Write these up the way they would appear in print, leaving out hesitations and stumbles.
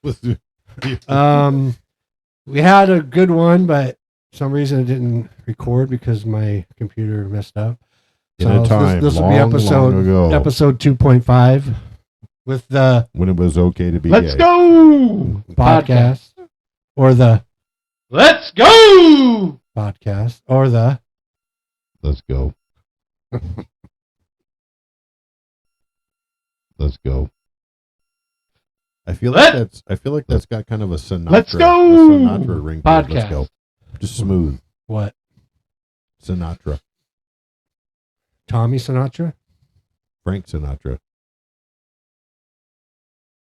We had a good one, but for some reason it didn't record because my computer messed up. In a time this will long, be episode long ago, episode 2.5 with the when it was okay to be Let's gay. go podcast or the Let's go podcast or the Let's go. Let's go. I feel like that's got kind of a Sinatra, Let's go a Sinatra ring to it. Let's podcast. go. Just smooth. what? Sinatra. Tommy Sinatra? Frank Sinatra.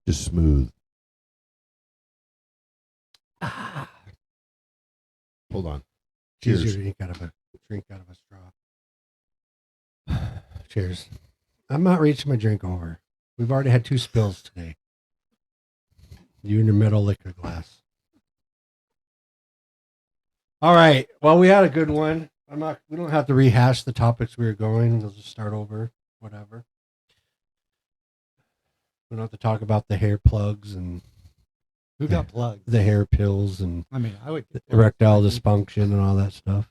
Just smooth. Hold on. Cheers. Cheers. Drink out of a straw. Cheers. I'm not reaching my drink over. We've already had 2 spills today. You in your middle liquor glass. All right. Well, we had a good one. We don't have to rehash the topics we were going. We'll just start over. Whatever. We don't have to talk about the hair plugs and Who got plugged? the hair pills and I mean, I would erectile dysfunction and all that stuff.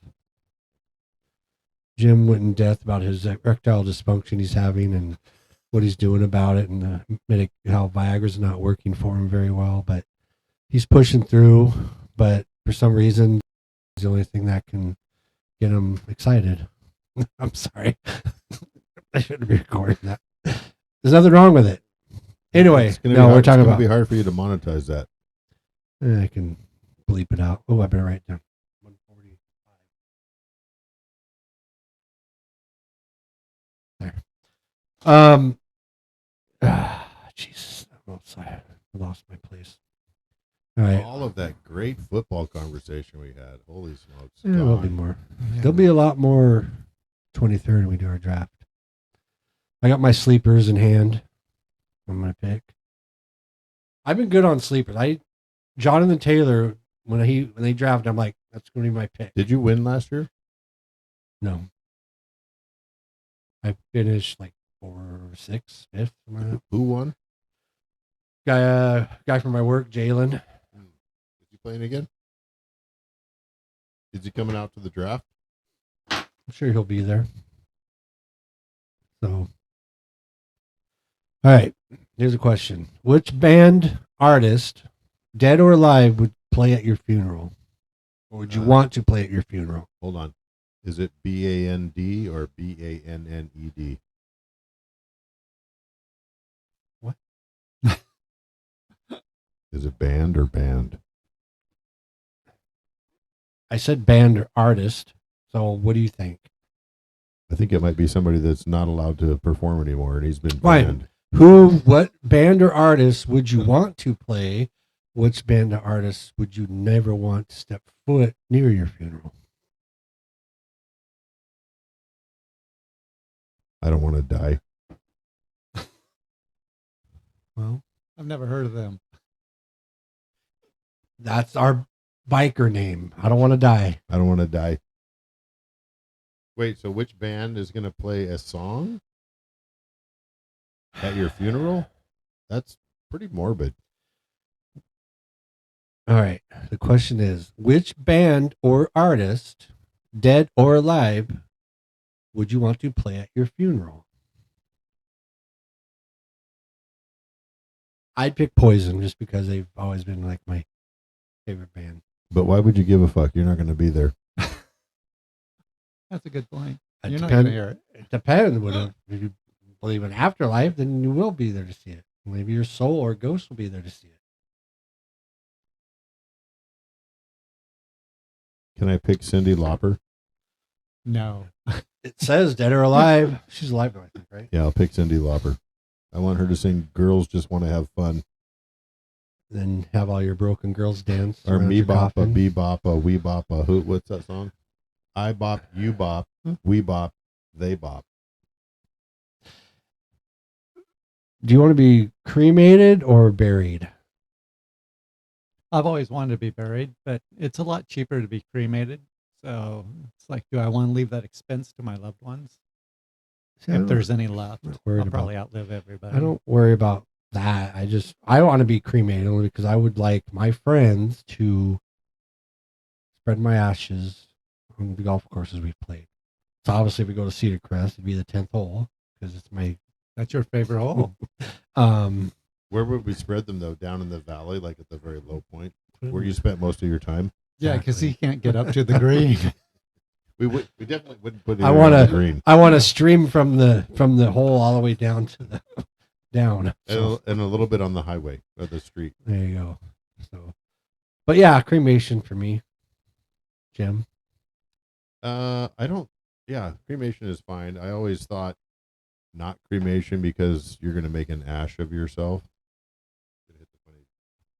Jim went in depth about his erectile dysfunction he's having and what he's doing about it, and how Viagra's not working for him very well. But he's pushing through. But for some reason, it's the only thing that can get him excited. I'm sorry, I shouldn't be recording that. There's nothing wrong with it. Anyway, we're talking about. It's going to be hard for you to monetize that. I can bleep it out. Oh, I better write it down. 145. There. Jesus, I lost my place. All right. All of that great football conversation we had. Holy smokes. Yeah, there'll be more. There'll be a lot more 23rd when we do our draft. I got my sleepers in hand. I'm going to pick. I've been good on sleepers. Jonathan Taylor, when they drafted, I'm like, that's going to be my pick. Did you win last year? No. I finished like 4 or 6, 5th. Who won? Guy from my work, Jalen. Is he playing again? Is he coming out to the draft? I'm sure he'll be there. So, all right. Here's a question: which band, artist, dead or alive, would play at your funeral, or would you want to play at your funeral? Hold on. Is it B-A-N-D or B-A-N-N-E-D? What? Is it band or band? I said band or artist. So, what do you think? I think it might be somebody that's not allowed to perform anymore, and he's been Right. banned. What band or artist would you want to play? Which band or artist would you never want to step foot near your funeral? I don't want to die. Well, I've never heard of them. that's our biker name. I don't want to die. I don't want to die. Wait, so which band is going to play a song at your funeral? That's pretty morbid. All right. The question is, which band or artist, dead or alive, would you want to play at your funeral? I'd pick Poison just because they've always been like my favorite band. But why would you give a fuck? You're not going to be there. That's a good point. It You're not going to hear it. It depends. If you believe in afterlife, then you will be there to see it. Maybe your soul or ghost will be there to see it. Can I pick Cyndi Lauper? No. It says dead or alive. She's alive, I think, right? Yeah, I'll pick Cyndi Lauper. I want her to sing "Girls Just Want to Have Fun." Then have all your broken girls dance. Or around me your bop a coffin. bee bop a wee bop a who? What's that song? I bop, you bop, we bop, they bop. Do you want to be cremated or buried? I've always wanted to be buried, but it's a lot cheaper to be cremated. So it's like, do I want to leave that expense to my loved ones? See, If there's any left, not worried I'll about- probably outlive everybody. I don't worry about that. I want to be cremated only because I would like my friends to spread my ashes on the golf courses we've played. So obviously, if we go to Cedar Crest, it'd be the 10th hole because it's my. That's your favorite hole. Where would we spread them though? Down in the valley, like at the very low point, where you spent most of your time. Yeah, because he can't get up to the green. We definitely wouldn't put it I on want the green. I want to stream from the hole all the way down to the down. So, And a little bit on the highway or the street. there you go. So, but yeah, cremation for me, Jim. I don't. Yeah, cremation is fine. I always thought not cremation because you're going to make an ash of yourself.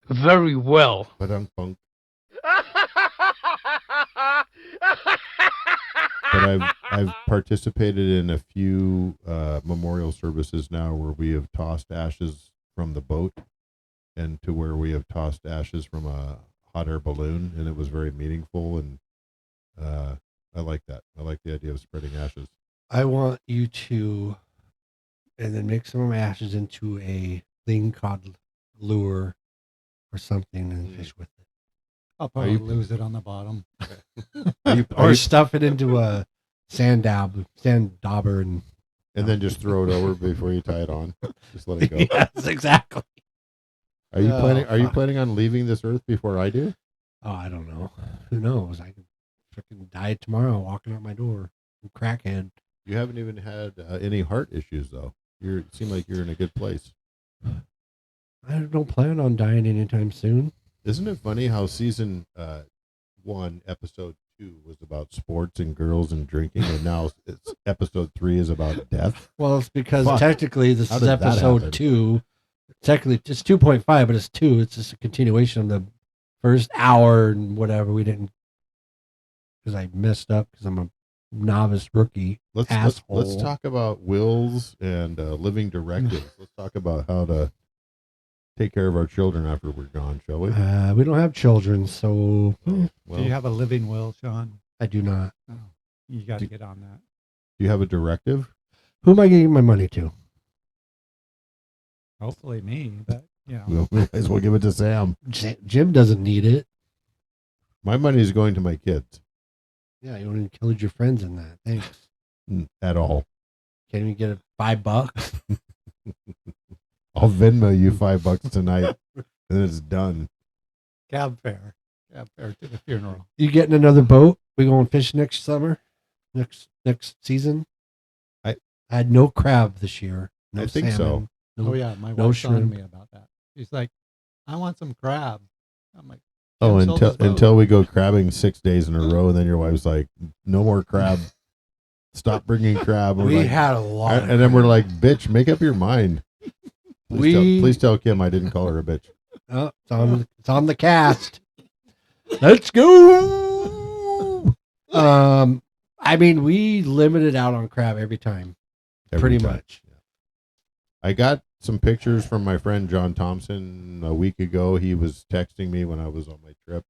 Very well. But I'm punk. But I've participated in a few memorial services now where we have tossed ashes from the boat, and to where we have tossed ashes from a hot air balloon, and it was very meaningful. And I like that. I like the idea of spreading ashes. I want you to, and then mix some of my ashes into a ling cod lure or something and fish with it. I'll Are probably you- lose it on the bottom. Or stuff it into a sand dauber and and then just throw it over before you tie it on. Just let it go. yes, exactly. Are you Oh, planning? Are you fuck. planning on leaving this earth before I do? Oh, I don't know. Who knows? I could freaking die tomorrow walking out my door. I'm crackhead. You haven't even had any heart issues though. You seem like you're in a good place. I don't plan on dying anytime soon. Isn't it funny how season 1, episode 2 was about sports and girls and drinking, and now it's episode 3 is about death? Well, it's because Fuck. technically this How is did that episode happen? 2. Technically, it's 2.5, but it's 2. It's just a continuation of the first hour and whatever. We didn't, because I messed up because I'm a novice rookie. Let's Asshole. talk about wills and living directives. Let's talk about how to take care of our children after we're gone, shall we? We don't have children, so Well, Do you have a living will, Sean? I do not. Oh, you got to get on that. do you have a directive? Who am I giving my money to? Hopefully me, but you know. We might as well give it to Sam. Jim doesn't need it. My money is going to my kids. Yeah, you only killed your friends in that. Thanks. At all. Can't even get $5. I'll Venmo you $5 tonight, and it's done. Cab fare to the funeral. You getting another boat? We going fishing next summer? Next season? I had no crab this year. No I think so. salmon, no- Oh yeah, my no wife's telling shrimp. me about that. She's like, I want some crab. I'm like, Oh, Jim sold his boat. until we go crabbing 6 days in a row, and then your wife's like, "No more crab. Stop bringing crab." We're We like, had a lot. and then we're like, "Bitch, make up your mind." Please tell Kim I didn't call her a bitch. Oh, it's on the cast. Let's go. I mean, we limited out on crab every time. Every Pretty time. much. I got some pictures from my friend John Thompson a week ago. He was texting me when I was on my trip,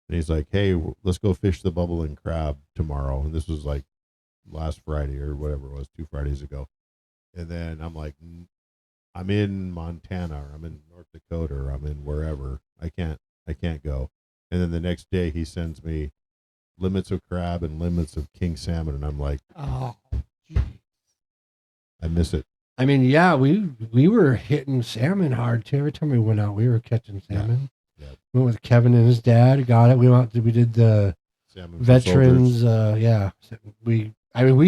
and he's like, "Hey, let's go fish the bubble and crab tomorrow." And this was like last Friday or whatever it was, 2 Fridays ago. And then I'm like, I'm in Montana, or I'm in North Dakota, or I'm in wherever. I can't go. And then the next day he sends me limits of crab and limits of king salmon, and I'm like, Oh, I miss it. I mean, yeah, we were hitting salmon hard too. Every time we went out, we were catching salmon. Yeah. Went with Kevin and his dad. Got it. We did the Salmon for veterans. soldiers. Yeah, we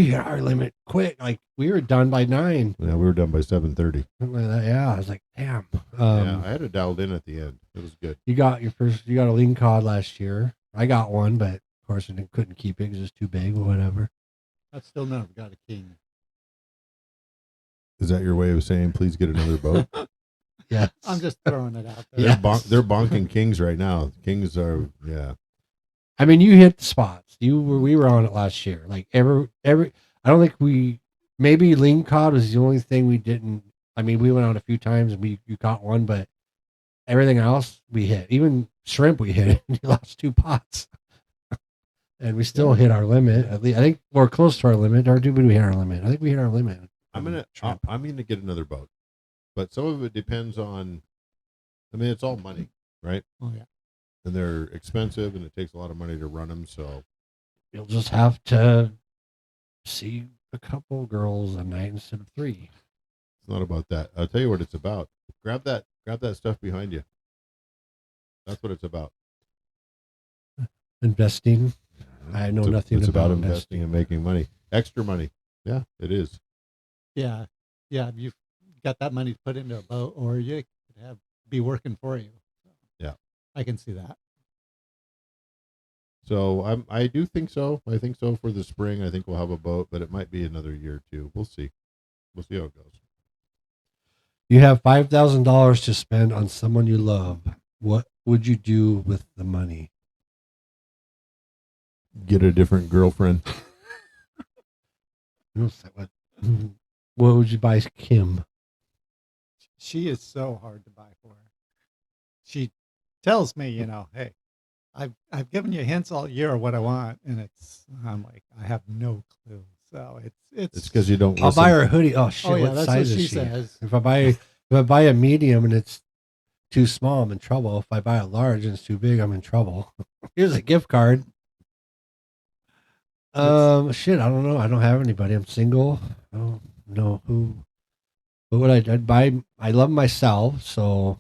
hit our limit quick. Like we were done by 9. Yeah, we were done by 7:30. Something like that. Yeah, I was like, damn. Yeah, I had it dialed in at the end. It was good. You got a lean cod last year. I got one, but of course I couldn't keep it because it's too big or whatever. I've still never got a king. Is that your way of saying please get another boat? Yeah, I'm just throwing it out there. Yeah. They're bonking kings right now. Kings are, yeah. I mean, you hit the spots. We were on it last year. Like every. I don't think maybe lean cod was the only thing we didn't. I mean, we went out a few times and you caught one, but everything else we hit. Even shrimp we hit. You lost 2 pots, and we still hit our limit. At least I think we're close to our limit. Or did we hit our limit? I think we hit our limit. I'm gonna get another boat. But some of it depends on. I mean, it's all money, right? Oh yeah. And they're expensive, and it takes a lot of money to run them. So You'll just have to see a couple girls a night instead of 3. it's not about that. I'll tell you what it's about. Grab that stuff behind you. That's what it's about. Investing. I know nothing It's about investing. investing and making money, extra money. Yeah, it is. Yeah. Yeah. You've got that money to put into a boat, or you could be working for you. Yeah. I can see that. So I do think so. I think so for the spring. I think we'll have a boat, but it might be another year or two. We'll see. We'll see how it goes. You have $5,000 to spend on someone you love. What would you do with the money? Get a different girlfriend. What would you buy Kim? She is so hard to buy for. She tells me, hey, I've given you hints all year of what I want, and I'm like, I have no clue. So It's because you don't. I'll Listen. buy her a hoodie. Oh shit! Oh yeah, what that's size what she is she? says. If I buy a medium and it's too small, I'm in trouble. If I buy a large and it's too big, I'm in trouble. Here's a gift card. Shit, I don't know. I don't have anybody. I'm single. I don't know who. What would I'd buy? I love myself, so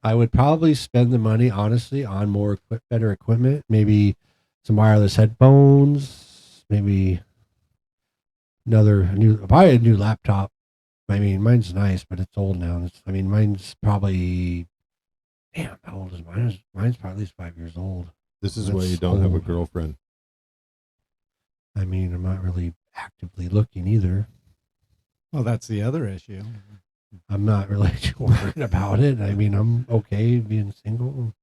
I would probably spend the money honestly on more better equipment. Maybe some wireless headphones. Maybe probably a new laptop. I mean, mine's nice, but it's old now. Mine's probably. Damn, how old is mine? Mine's probably at least 5 years old. This is why That's you don't have a old. girlfriend. I mean, I'm not really actively looking either. Well, that's the other issue. I'm not really too worried about it. I mean, I'm okay being single.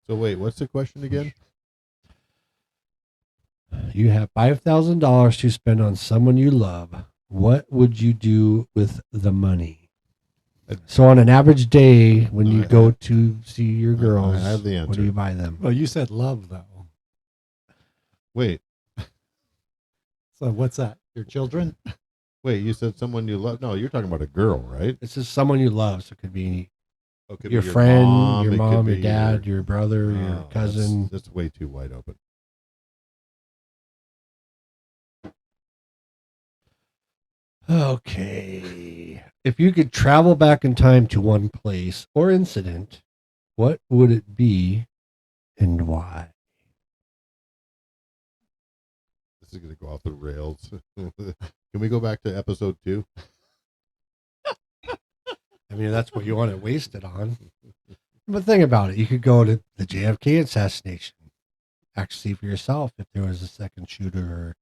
So wait, what's the question again? You have $5,000 to spend on someone you love. What would you do with the money? So on an average day, when you go to see your girls, I have the answer. what do you buy them? Well, you said love though. Wait, So what's that? Your children? you said someone you love. No, you're talking about a girl, right? This is someone you love. So it could be Oh, it could your be friend, your it could mom, your be dad, your brother, your Oh, cousin. That's way too wide open. Okay. If you could travel back in time to one place or incident, what would it be and why? This is going to go off the rails. Can we go back to episode 2? I mean, that's what you want to waste it on. But think about it. You could go to the JFK assassination. Actually, see for yourself if there was a second shooter or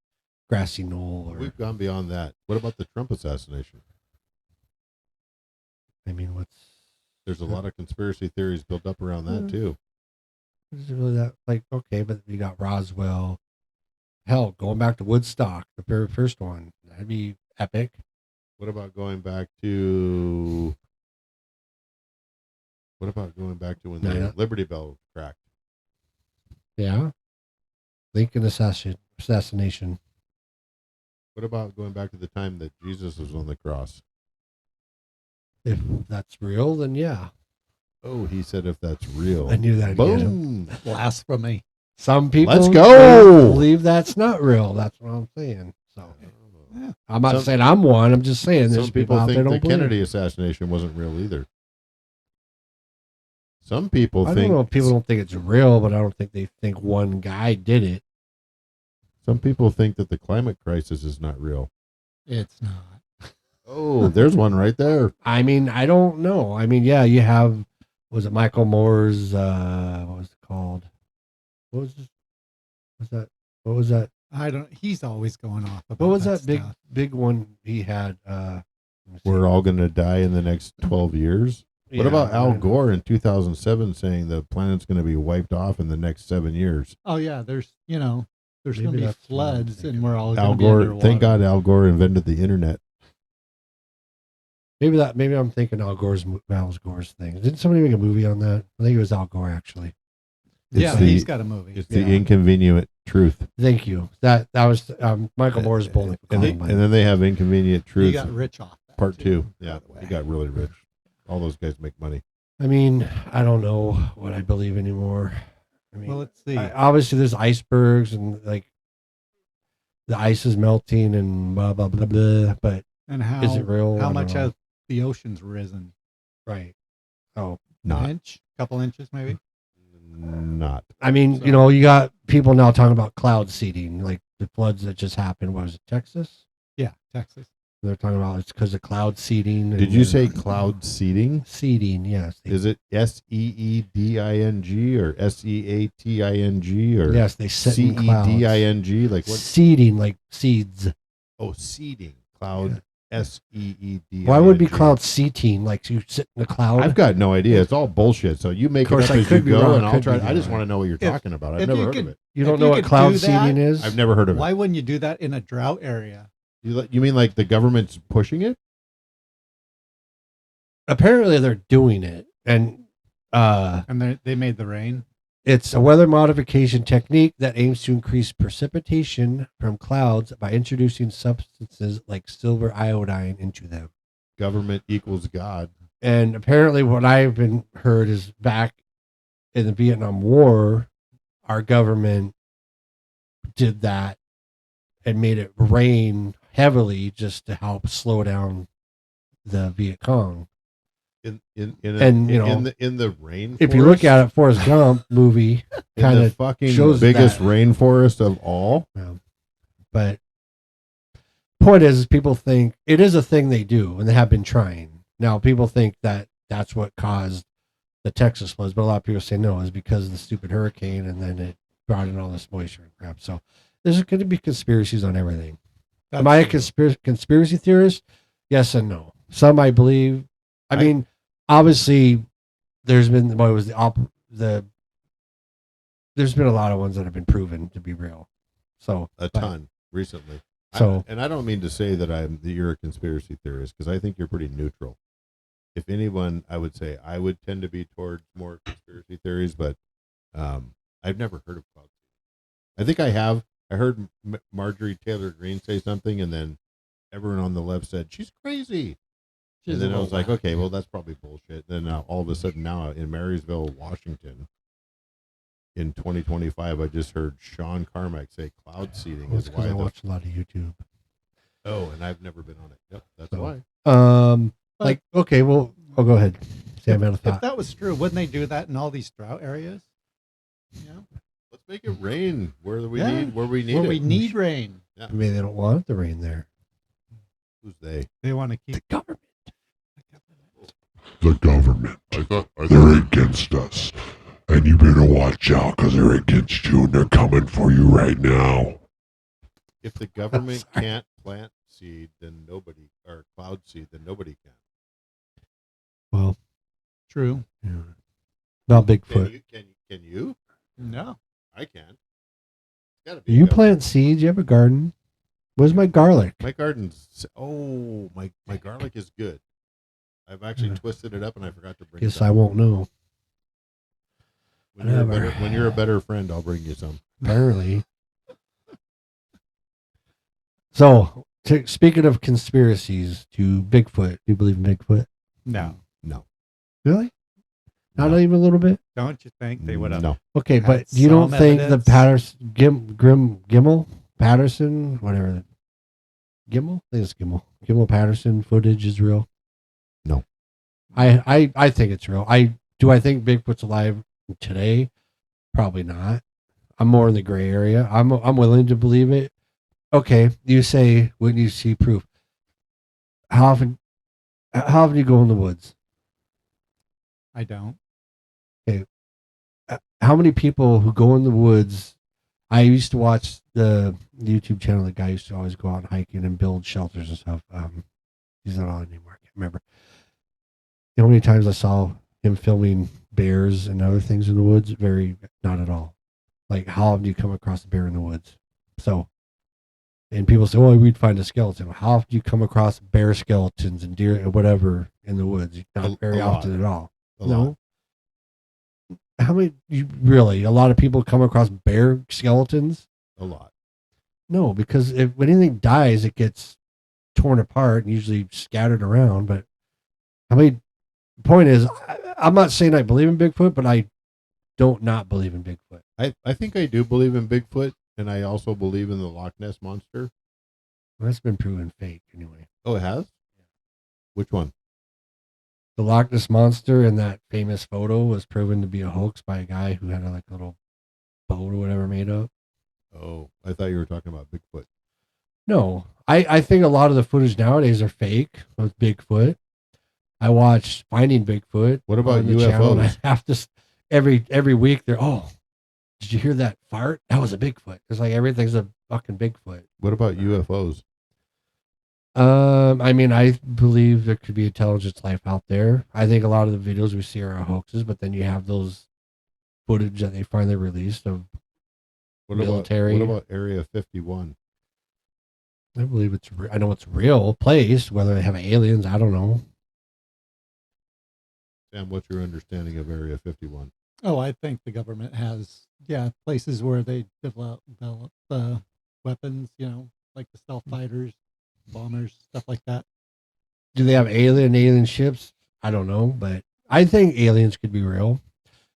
grassy knoll. Or We've gone beyond that. What about the Trump assassination? I mean, There's a lot of conspiracy theories built up around that too. is it really that? Like, okay, but you got Roswell. Hell, going back to Woodstock, the very first one. That'd be epic. What about going back to? What about going back to when the Liberty Bell cracked? Yeah. Lincoln assassination. What about going back to the time that Jesus was on the cross? If that's real, then yeah. Oh, he said if that's real. I knew that. Boom. Blasphemy. Some people Let's go. believe that's not real. That's what I'm saying. So Yeah. I'm not saying I'm one. I'm just saying there's Some people people out there think don't the believe. Kennedy assassination wasn't real either. Some people I think. don't know if people don't think it's real, but I don't think they think one guy did it. Some people think that the climate crisis is not real. It's not. Oh, there's one right there. I mean, I don't know. I mean, yeah, you have, was it Michael Moore's, what was it called? What was that? I don't. He's always going off about What was that that big one he had? We're all going to die in the next 12 years. What about Al Gore in 2007 saying the planet's going to be wiped off in the next 7 years? Oh yeah, there's going Maybe to be that's what I'm floods, thinking. and we're all Al going to be Gore, underwater. thank God Al Gore invented the internet. Maybe I'm thinking Al Gore's thing. Didn't somebody make a movie on that? I think it was Al Gore actually. Yeah, It's the- he's got a movie. It's the inconvenient truth. Thank you. That was Michael Moore's bullet. And then they have Inconvenient He Truth got rich off that Part too, 2. Yeah, by the way. he got really rich. All those guys make money. I mean, I don't know what I believe anymore. I mean, Well, let's see. obviously there's icebergs and like the ice is melting and blah blah blah blah. But And how is it real? I How don't much know. has the oceans risen? Right? Oh, Not. Inch, couple inches, maybe. Not. I mean, So- you know, you got people now talking about cloud seeding, like the floods that just happened. What was it, Texas? Yeah, Texas. They're talking about it's because of cloud seeding. Did you say cloud seeding? seeding? Yes. Is it SEEDING or SEATING or Yes, they sit in clouds. CEDING? Like what? Seeding, like seeds. Oh, seeding. Cloud SEEDING. Why would it be cloud seating? Like you sit in a cloud? I've got no idea. It's all bullshit. So you make Of course, it up I as you could be go, wrong. and I'll Could try. be I just wrong. want to know what you're If- talking about. I've if never you heard could- of it. You if don't you know what could cloud do that- seeding is? I've never heard of it. Why wouldn't you do that in a drought area? You mean like the government's pushing it? Apparently, they're doing it, and And they made the rain. it's a weather modification technique that aims to increase precipitation from clouds by introducing substances like silver iodine into them. Government equals God. And apparently, what I've been heard is back in the Vietnam War, our government did that and made it rain heavily just to help slow down the Viet Cong. In And, you know, in the rainforest. If you look at it, Forrest Gump movie, in kinda the fucking shows biggest that. rainforest of all. but point is, people think it is a thing they do, and they have been trying. Now, people think that that's what caused the Texas floods, but a lot of people say no, it's because of the stupid hurricane, and then it brought in all this moisture and crap. So there's going to be conspiracies on everything. Am I a conspiracy theorist? Yes and no. Some I believe. I mean, obviously, there's been what was the there's been a lot of ones that have been proven to be real. So A ton recently. So and I don't mean to say that you're a conspiracy theorist, because I think you're pretty neutral. If anyone, I would say I would tend to be towards more conspiracy theories, but I've never heard of cloud seeding. I think I have. I heard Marjorie Taylor Greene say something, and then everyone on the left said she's crazy. And then I was like, okay, well, that's probably bullshit. Then all of a sudden now in Marysville, Washington, in 2025, I just heard Sean Carmack say cloud seeding Well, it's is because why. I watch a lot of YouTube. Oh, and I've never been on it. Yep, that's So, why. Like, okay, well, go ahead. Sam had a If thought. that was true, wouldn't they do that in all these drought areas? Yeah. Let's make it rain where we Yeah. need where we need Where it. we need rain. Maybe they don't want the rain there. Who's they? They want to keep The government. The government. They're against us. And you better watch out because they're against you and they're coming for you right now. If the government Sorry. can't plant seed, then nobody, or cloud seed, then nobody can. Well, true. yeah. Not Can Bigfoot. you? Can you? No. I can. Gotta Do be you a government. plant seeds? You have a garden? Where's my garlic? My garden's. Oh, my garlic is good. I've actually Yeah. twisted it up, and I forgot to bring. Guess some. I won't know. When you're, a Whatever. better, when you're a better friend, I'll bring you some. Apparently. So, speaking of conspiracies to Bigfoot, do you believe in Bigfoot? No. No. Really? Not No. even a little bit? Don't you think they would have? No. Okay, Had but you don't some think the evidence? Patterson, Gimmel, Patterson, whatever. Gimmel? I think it's Gimmel. Gimmel Patterson footage is real? No. I think it's real. Do I think Bigfoot's alive today? Probably not. I'm more in the gray area. I'm willing to believe it. Okay, you say when you see proof. How often do you go in the woods? I don't. How many people who go in the woods? I used to watch the YouTube channel. The guy used to always go out hiking and build shelters and stuff. He's not on anymore. I can't remember. You know how many times I saw him filming bears and other things in the woods? Not at all. Like, how often do you come across a bear in the woods? So, and people say, well, we'd find a skeleton. How often do you come across bear skeletons and deer and whatever in the woods? Not very a lot. often at all. A No. lot. How many? A lot of people come across bear skeletons? A lot. No, because if when anything dies, it gets torn apart and usually scattered around. But how many The point is, I'm not saying I believe in Bigfoot, but I don't not believe in Bigfoot. I think I do believe in Bigfoot, and I also believe in the Loch Ness monster. Well, that's been proven fake anyway. Oh, it has. Which one? The Loch Ness monster in that famous photo was proven to be a hoax by a guy who had a little boat or whatever made up. Oh, I thought you were talking about Bigfoot. No, I think a lot of the footage nowadays are fake with Bigfoot. I watch Finding Bigfoot. What about on the channel, and I UFOs? have to every week. They're did you hear that fart? That was a Bigfoot. It's like everything's a fucking Bigfoot. What about UFOs? I mean, I believe there could be intelligent life out there. I think a lot of the videos we see are hoaxes, but then you have those footage that they finally released of military. What about Area 51? I believe it's. I know it's a real place. Whether they have aliens, I don't know. Sam, what's your understanding of Area 51? Oh, I think the government has, places where they develop weapons, like the stealth fighters, bombers, stuff like that. Do they have alien ships? I don't know, but I think aliens could be real.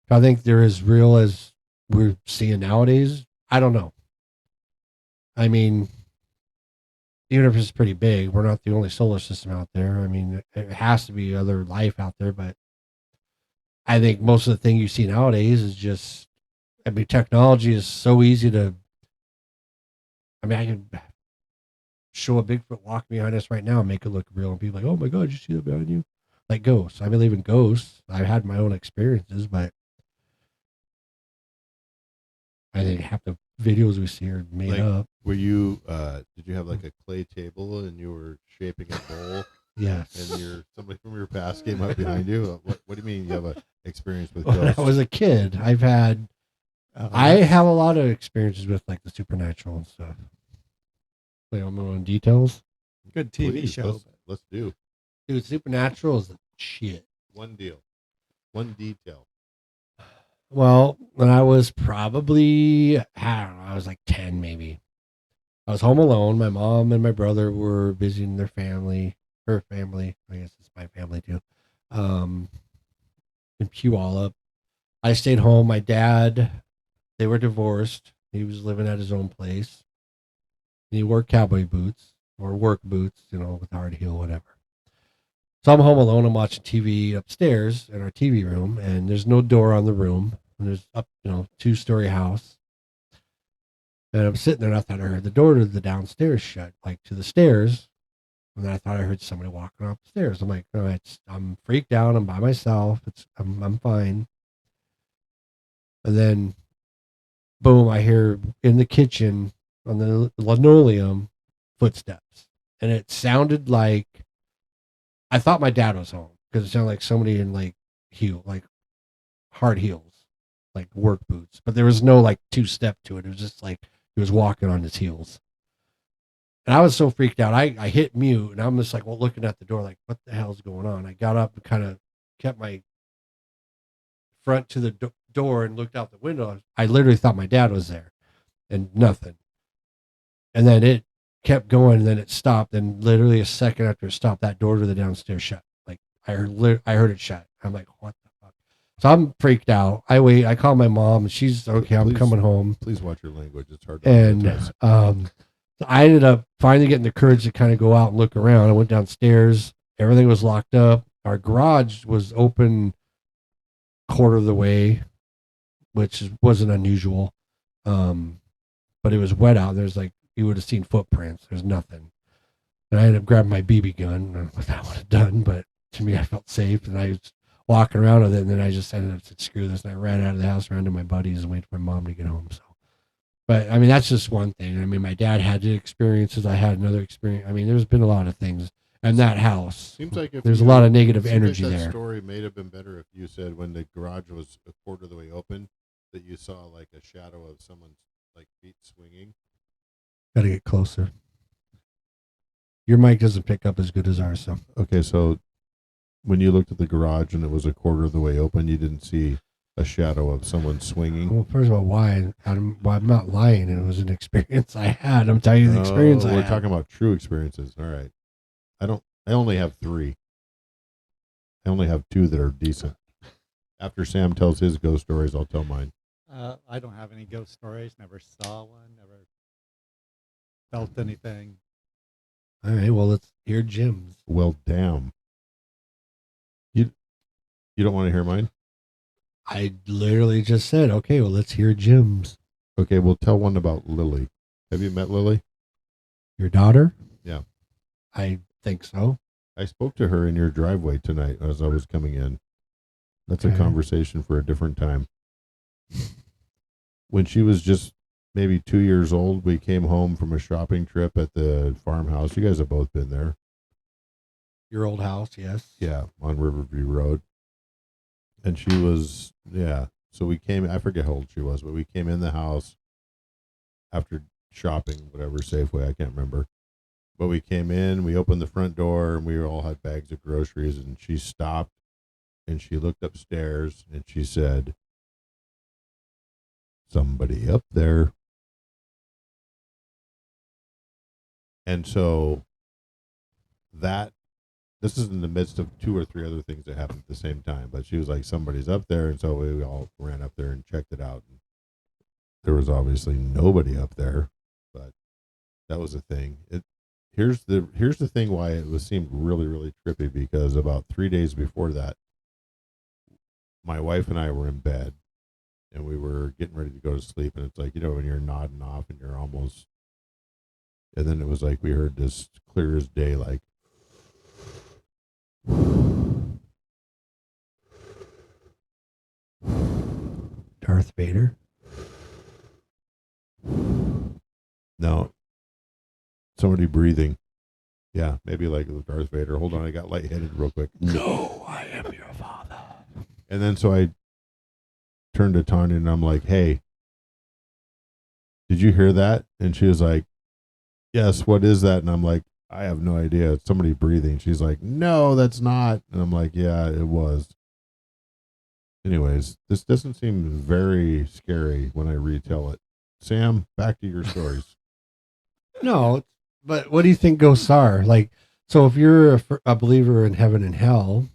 I think they're as real as we're seeing nowadays. I don't know. I mean, the universe is pretty big. We're not the only solar system out there. I mean, it has to be other life out there, but I think most of the thing you see nowadays is just, I mean, technology is so easy to, I mean, I can show a Bigfoot walking behind us right now and make it look real and be like, oh my God, you see that behind you? Like ghosts. I believe in ghosts. I've had my own experiences, but I think half the videos we see are made up. Were you, did you have like a clay table and you were shaping a bowl? Yes. And somebody from your past came up behind you? What do you mean you have an experience with When ghosts? I was a kid, I have a lot of experiences with like the supernatural and stuff. Like, I'm on details. Good TV Please, show. Let's do. Dude, supernatural is the shit. One detail. Well, when I was probably, I don't know, I was like 10 maybe. I was home alone. My mom and my brother were visiting her family. I guess it's my family too. In Puyallup. I stayed home. My dad, they were divorced. He was living at his own place. And he wore cowboy boots or work boots, with hard heel, whatever. So I'm home alone. I'm watching TV upstairs in our TV room, and there's no door on the room. And there's up, 2-story house. And I'm sitting there, and I thought I heard the door to the downstairs shut, like to the stairs. And then I thought I heard somebody walking upstairs. I'm like, no, I'm freaked out. I'm by myself. I'm fine. And then, boom! I hear in the kitchen on the linoleum footsteps, and it sounded like I thought my dad was home because it sounded like somebody in like hard heels, like work boots. But there was no like 2-step to it. It was just like he was walking on his heels. And I was so freaked out. I hit mute, and I'm just like, looking at the door, like, what the hell's going on? I got up and kind of kept my front to the door and looked out the window. I literally thought my dad was there, and nothing. And then it kept going, and then it stopped. And literally a second after it stopped, that door to the downstairs shut. Like I heard it shut. I'm like, what the fuck? So I'm freaked out. I wait. I call my mom, and she's okay. I'm coming home. Please watch your language. It's hard to And I ended up finally getting the courage to kind of go out and look around. I went downstairs. Everything was locked up. Our garage was open quarter of the way, which wasn't unusual. But it was wet out. There's like, you would have seen footprints. There's nothing. And I ended up grabbing my BB gun. I don't know what that would have done, but to me, I felt safe. And I was walking around with it. And then I just ended up saying, screw this. And I ran out of the house, ran to my buddies, and waited for my mom to get home. So. But I mean, that's just one thing. I mean, my dad had experiences. I had another experience. I mean, there's been a lot of things. And that house, seems like there's a lot of negative energy that there. Story may have been better if you said when the garage was a quarter of the way open that you saw like a shadow of someone's like feet swinging. Got to get closer. Your mic doesn't pick up as good as ours, so. Okay, so when you looked at the garage and it was a quarter of the way open, you didn't see a shadow of someone swinging. Well, first of all, why? I'm not lying. It was an experience I had. I'm telling you the experience I had. We're talking about true experiences. All right. I only have 3. I only have two that are decent. After Sam tells his ghost stories, I'll tell mine. I don't have any ghost stories. Never saw one. Never felt anything. All right, well, let's hear Jim's. Well, damn. You don't want to hear mine? I literally just said, okay, well, let's hear Jim's. Okay, we'll tell one about Lily. Have you met Lily? Your daughter? Yeah. I think so. I spoke to her in your driveway tonight as I was coming in. That's a Okay. conversation for a different time. When she was just maybe 2 years old, we came home from a shopping trip at the farmhouse. You guys have both been there. Your old house, yes. Yeah, on Riverview Road. And she was, yeah. So we came, I forget how old she was, but we came in the house after shopping, whatever, Safeway, I can't remember. But we came in, we opened the front door, and we all had bags of groceries, and she stopped, and she looked upstairs, and she said, "Somebody up there." And so this is in the midst of two or three other things that happened at the same time, but she was like, "Somebody's up there," and so we all ran up there and checked it out. And there was obviously nobody up there, but that was a thing. Here's the thing why it seemed really, really trippy, because about 3 days before that, my wife and I were in bed and we were getting ready to go to sleep, and it's like, when you're nodding off and you're almost, and then it was like we heard this clear as day, like Darth Vader. no, somebody breathing. Yeah, maybe like Darth Vader. Hold on, I got lightheaded real quick. No, I am your father. And then so I turned to Tanya and I'm like, "Hey, did you hear that?" And she was like, "Yes, what is that?" And I'm like, "I have no idea. It's somebody breathing." She's like, "No, that's not." And I'm like, "Yeah, it was." Anyways, this doesn't seem very scary when I retell it. Sam, back to your stories. No, but what do you think ghosts are? Like, so if you're a believer in heaven and hell,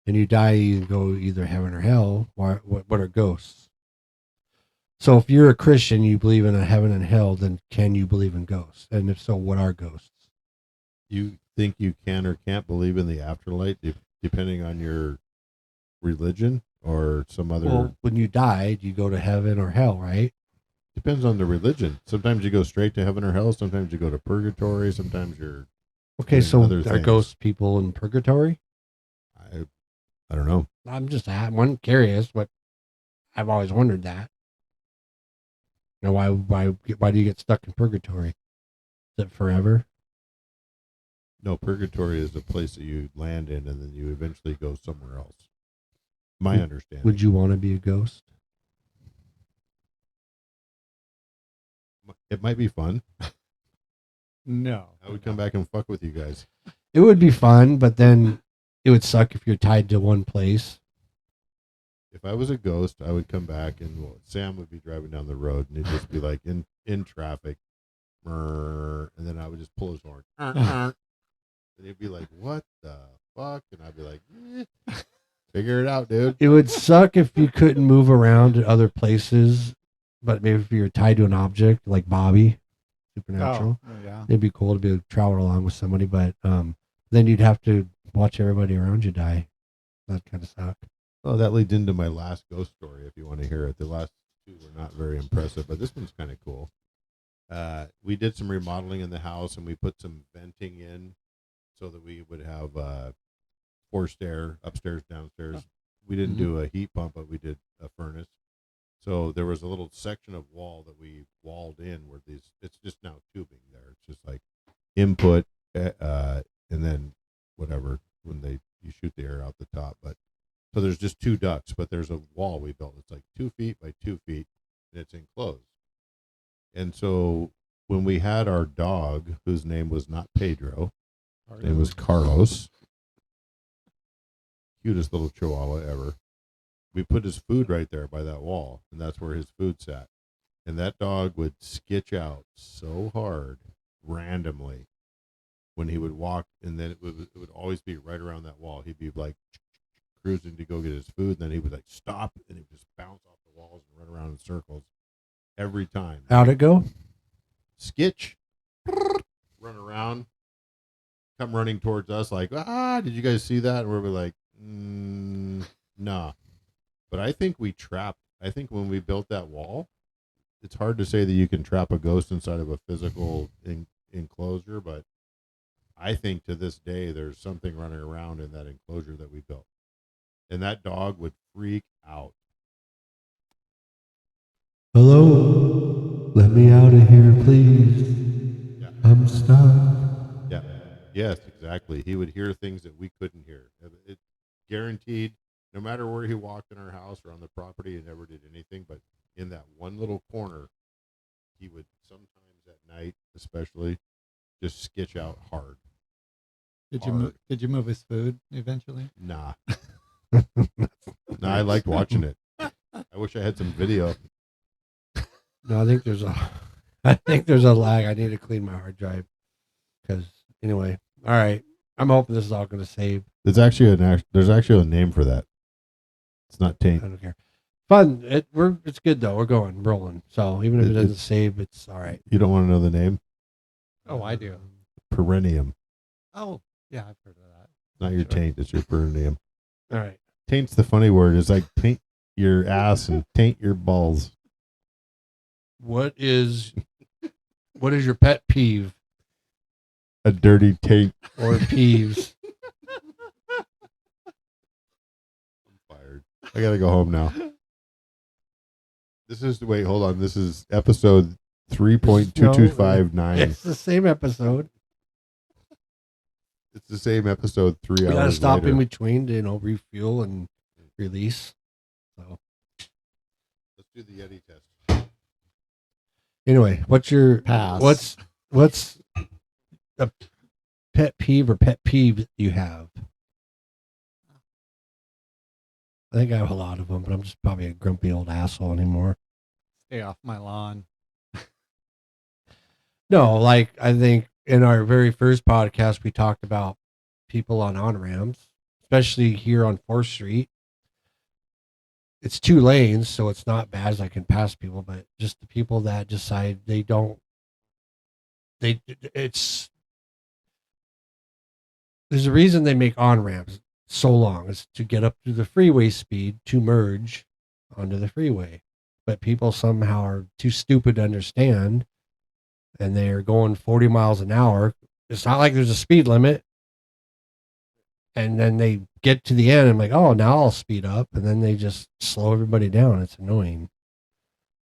and you die, you go either heaven or hell. What are ghosts? So if you're a Christian, you believe in a heaven and hell, then can you believe in ghosts? And if so, what are ghosts? You think you can or can't believe in the afterlife depending on your religion or some other? Well, when you died, you go to heaven or hell, right? Depends on the religion. Sometimes you go straight to heaven or hell. Sometimes you go to purgatory. Sometimes you're Okay, doing so other are things. ghosts people in purgatory? I don't know. I'm curious, but I've always wondered that. Why do you get stuck in purgatory? Is it forever? No, purgatory is a place that you land in and then you eventually go somewhere else. My understanding. Would you want to be a ghost? It might be fun. No. I would come back and fuck with you guys. It would be fun, but then it would suck if you're tied to one place. If I was a ghost, I would come back and Sam would be driving down the road and it'd just be like in traffic. And then I would just pull his horn. And he'd be like, "What the fuck?" And I'd be like, "Figure it out, dude." It would suck if you couldn't move around to other places, but maybe if you're tied to an object like Bobby, Supernatural, yeah. it'd be cool to be able to travel along with somebody. But then you'd have to watch everybody around you die. That kind of suck. Oh, that leads into my last ghost story if you want to hear it. The last two were not very impressive, but this one's kind of cool. We did some remodeling in the house and we put some venting in so that we would have forced air upstairs, downstairs. We didn't do a heat pump, but we did a furnace. So there was a little section of wall that we walled in where it's just now tubing there. It's just like input, and then whatever, when you shoot the air out the top. But so there's just two ducts, but there's a wall we built. It's like 2 feet by 2 feet and it's enclosed. And so when we had our dog, whose name was not Pedro, his name was Carlos, cutest little chihuahua ever. We put his food right there by that wall, and that's where his food sat. And that dog would skitch out so hard randomly when he would walk, and then it would always be right around that wall. He'd be like cruising to go get his food, and then he would like stop, and he would just bounce off the walls and run around in circles every time. How'd it go? Skitch, run around, come running towards us like, did you guys see that? And we're like, nah. But I think when we built that wall, it's hard to say that you can trap a ghost inside of a physical enclosure, but I think to this day there's something running around in that enclosure that we built. And that dog would freak out. Hello? Let me out of here, please. Yeah. I'm stuck. Yeah. Yes, exactly. He would hear things that we couldn't hear. It guaranteed, no matter where he walked in our house or on the property, he never did anything. But in that one little corner, he would sometimes at night, especially, just skitch out hard. Did you move his food eventually? Nah. Nah, I liked watching it. I wish I had some video. No, I think there's a lag. I need to clean my hard drive. Because anyway, all right. I'm hoping this is all going to save. There's actually a name for that. It's not I taint. don't care. Fun. It's good though. We're rolling. So even if it doesn't save, it's all right. You don't want to know the name? Oh, I do. Perennium. Oh, yeah, I've heard of that. Not your taint. It's your perennium. All right. Taint's the funny word. It's like paint your ass and taint your balls. What is your pet peeve A dirty taint. or peeves? I'm fired. I gotta go home now. Wait, hold on. This is episode 3.2259. It's the same episode. It's the same episode 3 We hours gotta stop later. in between to refuel and release. So Let's do the Yeti test. anyway, what's your Pass. What's a pet peeve or pet peeve you have? I think I have a lot of them, but I'm just probably a grumpy old asshole anymore. Stay off my lawn. No, like I think in our very first podcast we talked about people on ramps, especially here on 4th Street. It's 2 lanes, so it's not bad as I can pass people, but just the people that decide it's there's a reason they make on ramps so long. It's to get up to the freeway speed to merge onto the freeway. But people somehow are too stupid to understand, and they're going 40 miles an hour. It's not like there's a speed limit. And then they get to the end and like, oh, now I'll speed up. And then they just slow everybody down. It's annoying.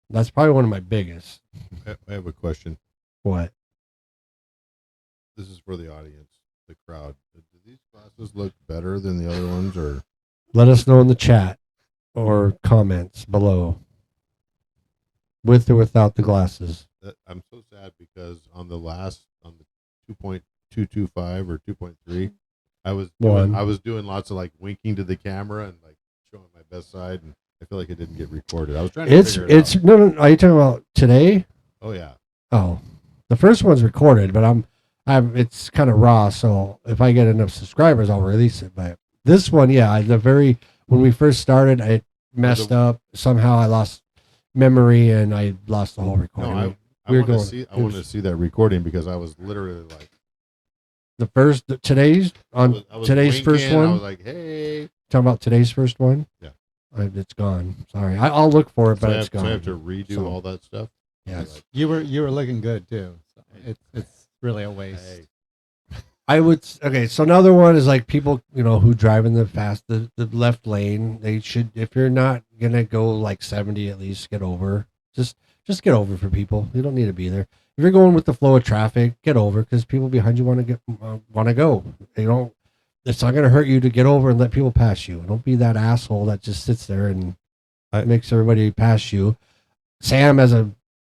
That's probably one of my biggest. I have a question. What? This is for the audience, the crowd. Do these glasses look better than the other ones, or Let us know in the chat or comments below. With or without the glasses. I'm so sad because on the 2.225 or 2.3, I was doing lots of like winking to the camera and like showing my best side, and I feel like it didn't get recorded. I was trying to figure it out. No. Are you talking about today? Oh yeah. Oh, the first one's recorded, but it's kind of raw. So if I get enough subscribers, I'll release it. But this one, yeah, when we first started, I messed up. Somehow I lost memory and I lost the whole recording. No, I want to see that recording because I was literally like today's winking, first one. I was like, hey. Talking about today's first one. Yeah. It's gone. Sorry, I'll look for it, but it's gone. So I have to redo all that stuff. Yes. You were looking good too. So it's really a waste. Hey. I would. Okay, so another one is like people, who drive in the left lane. They should, if you're not gonna go like 70, at least get over. Just get over for people. You don't need to be there. If you're going with the flow of traffic, get over because people behind you want to go. They don't. It's not gonna hurt you to get over and let people pass you. Don't be that asshole that just sits there and makes everybody pass you. Sam, as a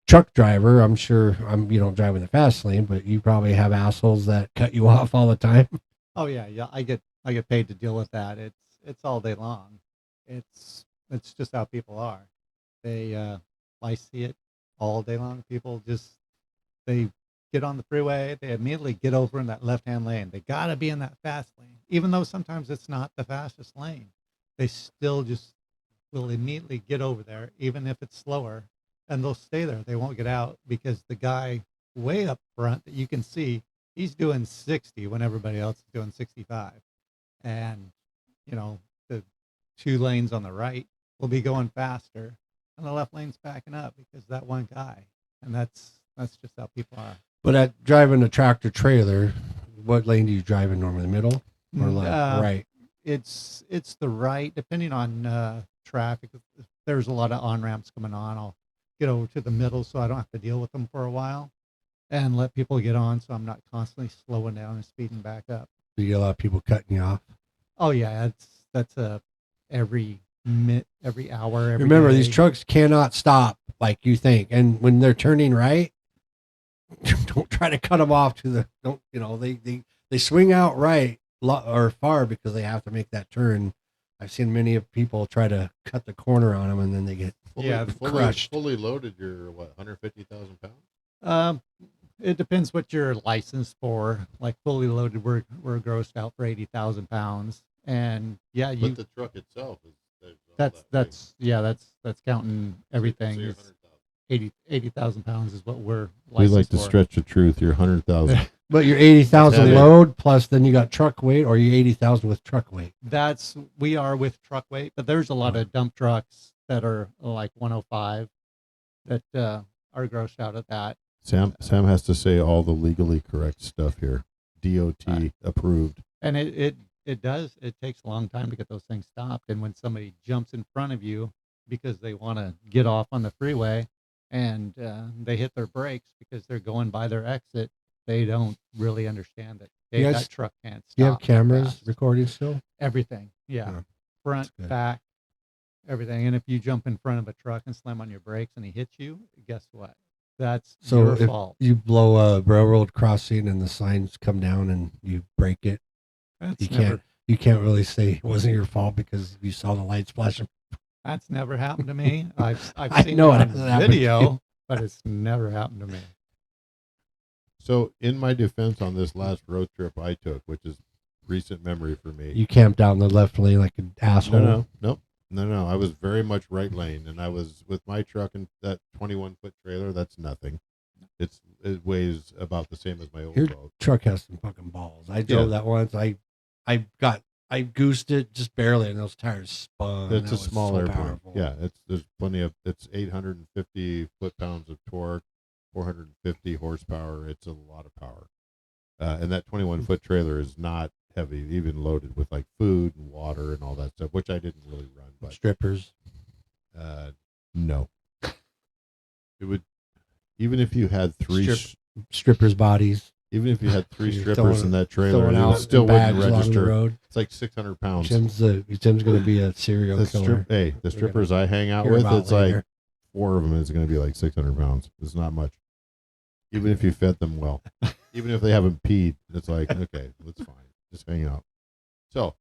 truck driver, I'm sure I'm driving the fast lane, but you probably have assholes that cut you off all the time. Oh yeah. I get paid to deal with that. It's all day long. It's just how people are. I see it all day long. People just they get on the freeway, they immediately get over in that left-hand lane. They got to be in that fast lane, even though sometimes it's not the fastest lane. They still just will immediately get over there, even if it's slower, and they'll stay there. They won't get out because the guy way up front that you can see, he's doing 60 when everybody else is doing 65. And, the 2 lanes on the right will be going faster, and the left lane's backing up because that one guy. And that's just how people are. But at driving a tractor trailer, what lane do you drive in normally? Middle or left? Right. It's the right, depending on traffic. If there's a lot of on ramps coming on, I'll get over to the middle so I don't have to deal with them for a while, and let people get on so I'm not constantly slowing down and speeding back up. Do you get a lot of people cutting you off? Oh yeah, that's every hour. Every Remember, day. these trucks cannot stop like you think, and when they're turning right, don't try to cut them off to the. Don't they swing out right or far because they have to make that turn. I've seen many of people try to cut the corner on them, and then they get crushed. Fully loaded, you're what, 150,000 pounds? It depends what you're licensed for. Like fully loaded, we're grossed out for 80,000 pounds, and yeah, But the truck itself is that's counting everything. So Is 80,000 pounds is what we're we licensed like to for. stretch the truth. You're 100,000. But you're 80,000 That's load plus then you got truck weight, or you 80,000 with truck weight. We are with truck weight, but there's a lot of dump trucks that are like 105 that are grossed out at that. Sam has to say all the legally correct stuff here. DOT approved. And it takes a long time to get those things stopped. And when somebody jumps in front of you because they want to get off on the freeway and they hit their brakes because they're going by their exit, they don't really understand that that truck can't stop. Do you have cameras fast. recording still? Everything. Yeah. Front, back, everything. And if you jump in front of a truck and slam on your brakes and he hits you, guess what? That's your fault. You blow a railroad crossing and the signs come down and you break it, you can't really say it wasn't your fault because you saw the lights flashing. That's never happened to me. I've seen know it it on hasn't happened to you. video, but it's never happened to me. So in my defense on this last road trip I took, which is recent memory for me. You camped out in the left lane like an asshole. No. I was very much right lane, and I was with my truck and that 21-foot trailer. That's nothing. It weighs about the same as my old Your boat. truck has some fucking balls. I drove that once. I goosed it just barely, and those tires spun. It's a That was small so airplane. powerful. Yeah, there's plenty of. It's 850 foot-pounds of torque, 450 horsepower. It's a lot of power, and that 21-foot trailer is not heavy, even loaded with like food and water and all that stuff, which I didn't really run. But Strippers. No, it would. Even if you had three. Strippers' bodies. Even if you had 3 You're strippers in that trailer, throwing it out still wouldn't bags along the register. road. It's like 600 pounds. Jim's going to be a serial killer. The strippers I hang out hear with, about it's later. like 4 of them is going to be like 600 pounds. It's not much. Even if you fed them well. Even if they haven't peed, it's like, okay, that's fine. Just hang out. So,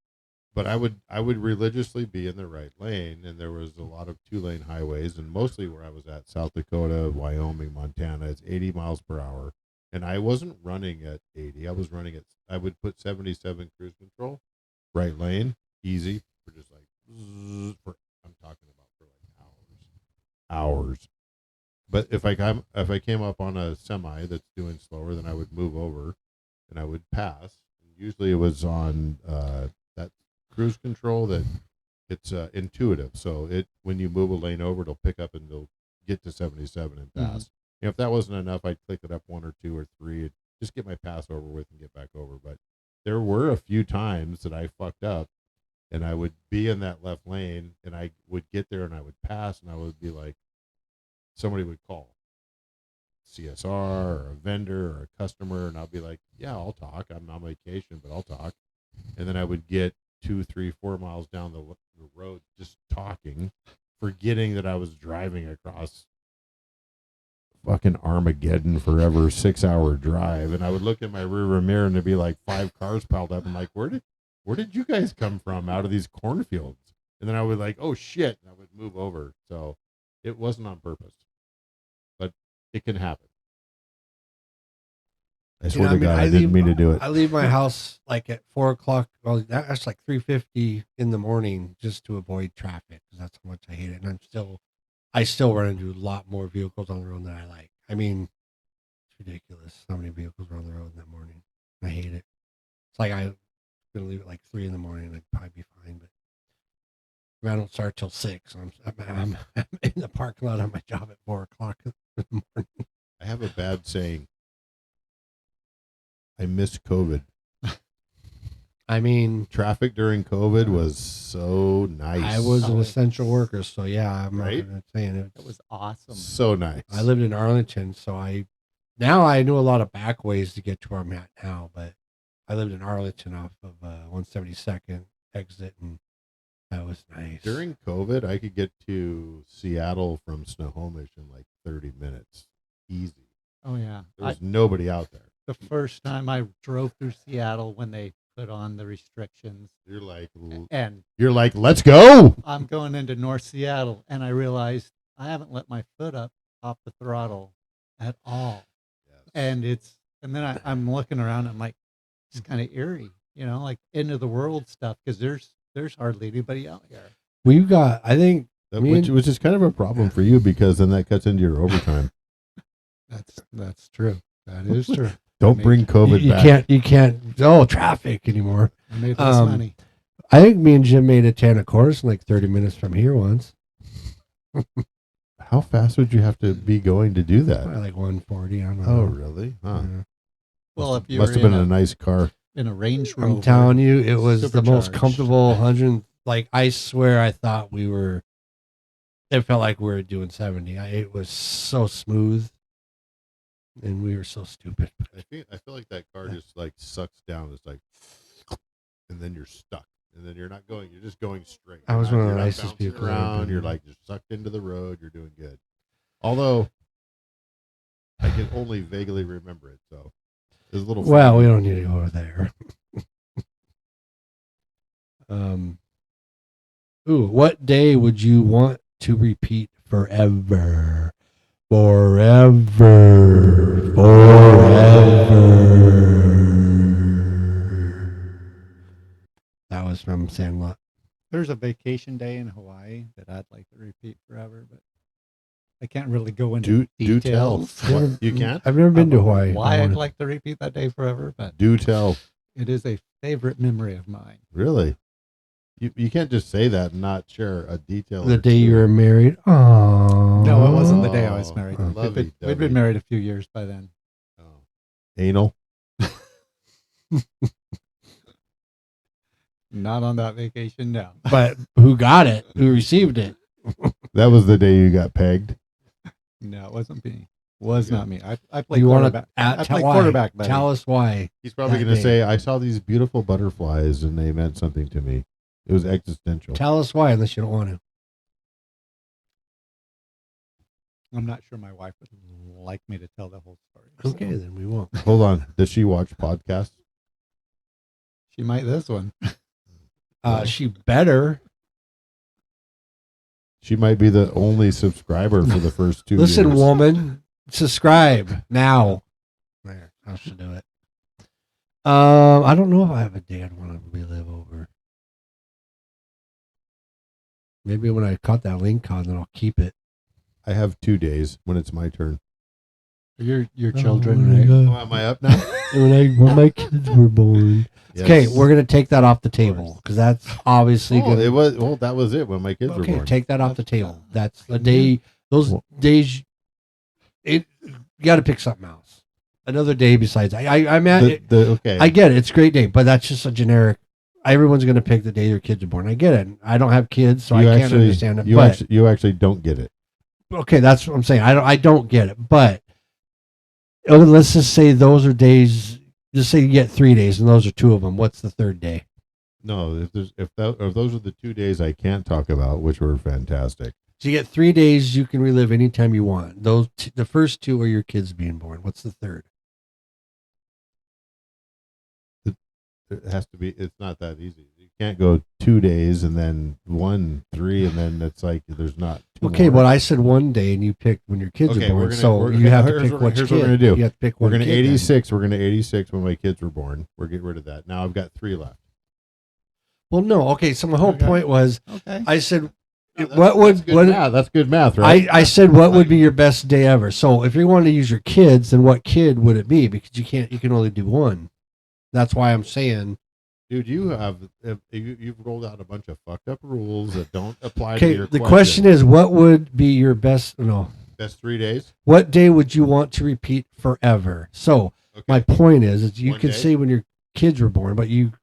but I would religiously be in the right lane, and there was a lot of 2-lane highways, and mostly where I was at, South Dakota, Wyoming, Montana, it's 80 miles per hour. And I wasn't running at 80. I would put 77 cruise control, right lane, easy, for just like, I'm talking about for like hours. But if I came up on a semi that's doing slower, then I would move over and I would pass. Usually it was on that cruise control that it's intuitive. So when you move a lane over, it'll pick up and it'll get to 77 and pass. Mm-hmm. If that wasn't enough, I'd click it up 1 or 2 or 3 and just get my pass over with and get back over. But there were a few times that I fucked up and I would be in that left lane and I would get there and I would pass and I would be like, somebody would call CSR or a vendor or a customer and I'll be like, yeah, I'll talk. I'm on vacation, but I'll talk. And then I would get 2, 3, 4 miles down the road just talking, forgetting that I was driving across fucking Armageddon forever 6-hour drive, and I would look in my rearview mirror and there'd be like 5 cars piled up. I'm like, where did you guys come from out of these cornfields? And then I would like, oh shit, and I would move over. So it wasn't on purpose, but it can happen. I swear to God, I didn't mean to do it. I leave my house like at 4:00. Well, that's like 3:50 in the morning just to avoid traffic because that's how much I hate it. And I still run into a lot more vehicles on the road than I like. I mean, it's ridiculous how many vehicles are on the road in that morning. I hate it. It's like I'm gonna leave at like 3 in the morning. I'd probably be fine, but I don't start till 6. I'm in the parking lot on my job at 4:00 in the morning. I have a bad saying. I miss COVID. I mean, Traffic during COVID was so nice. I was an essential worker, so yeah, I'm Right? not saying it. It was awesome. so nice. I lived in Arlington, so I knew a lot of back ways to get to where I'm at now, but I lived in Arlington off of 172nd exit, and that was nice. During COVID, I could get to Seattle from Snohomish in like 30 minutes. Easy. Oh yeah. There was nobody out there. The first time I drove through Seattle when they put on the restrictions, You're like, and let's go. I'm going into North Seattle, and I realized I haven't let my foot up off the throttle at all. Yes. And then I'm looking around. I'm like, it's kind of eerie, like end of the world stuff, because there's hardly anybody out here. We've got, I think, Which is kind of a problem for you because then that cuts into your overtime. that's true. That is true. Don't bring COVID you back. You can't. Traffic anymore. I made less money. I think me and Jim made it to Anacortes in like 30 minutes from here once. How fast would you have to be going to do that? Probably like 140. I don't know. Oh, really? Huh. Yeah. Well, if you Must were have been a nice car. in a Range Rover, I'm telling you, it was the most supercharged. comfortable 100. Like, I swear I thought it felt like we were doing 70. It was so smooth, and we were so stupid. I feel like that car just like sucks down. It's like, and then you're stuck. And then you're not going. You're just going straight. That was one of the You're not nicest bouncing vehicles I've around. been You're in. like just sucked into the road. You're doing good. Although I can only vaguely remember it, so it's a little. Well, funny. we don't need to go there. What day would you want to repeat forever? Forever. That was from Sandlot. There's a vacation day in Hawaii that I'd like to repeat forever, but I can't really go into Do tell. details. What? You can't. I've never been to Hawaii. Why I'd like to repeat that day forever, but Do tell. it is a favorite memory of mine. Really. You can't just say that and not share a detail. The or day two. you were married. Oh No, it wasn't the day I was married. Oh, We'd been married a few years by then. Oh. Anal. Not on that vacation, no. But who got it? Who received it? That was the day you got pegged. No, it wasn't me. Was not me. I played You want quarterback. to I played quarterback. buddy. Tell us why. He's probably That going to day. say, "I saw these beautiful butterflies and they meant something to me." It was existential. Tell us why, unless you don't want to. I'm not sure my wife would like me to tell the whole story. Okay, so then we won't. Hold on. Does she watch podcasts? She might this one. She better. She might be the only subscriber for the first 2 Listen, years. woman, subscribe now. There, I should do it. I don't know if I have a day I'd want to relive over. Maybe when I caught that Lincoln, then I'll keep it. I have 2 days when it's my turn. Your Oh, children, when I right? got- Oh, am I up now? when my kids were born. Yes. Okay, we're gonna take that off the table because that's obviously Oh, good. it was. Well, that was it when my kids were Okay, born. take that off the table. That's a day. Those days, you got to pick something else. Another day besides. I'm at. Okay. I get it. It's a great day, but that's just a generic. Everyone's gonna pick the day their kids are born. I get it. I don't have kids, so You I can't actually- understand it. You But actually don't get it. okay, that's what I'm saying. I don't get it. But let's just say those are days. Just say you get 3 days, and those are 2 of them. What's the third day? No, if those are the 2 days I can't talk about, which were fantastic. So you get 3 days you can relive anytime you want. Those the first 2 are your kids being born. What's the third? It has to be. It's not that easy. can't go 2 days and then 1, 3, and then it's like there's not two Okay, more. but I said one day, and you picked when your kids Okay, are born. we're gonna- So we're- you have to here's pick what- which here's kid. what we're gonna do. You have to pick We're one gonna kid. then. 86. We're gonna 86 when my kids were born. We're getting rid of that. Now I've got 3 left. Well, no. Okay, so my whole Okay. point was, Okay. I said, No, what would that's good what? math. That's good math, right? I said, what would be your best day ever? So if you want to use your kids, then what kid would it be? Because you can only do one. That's why I'm saying. Dude, you've rolled out a bunch of fucked up rules that don't apply to Okay, your the question is, what would be your best? No, best 3 days. what day would you want to repeat forever? So Okay. my point is you One can day? say when your kids were born, but you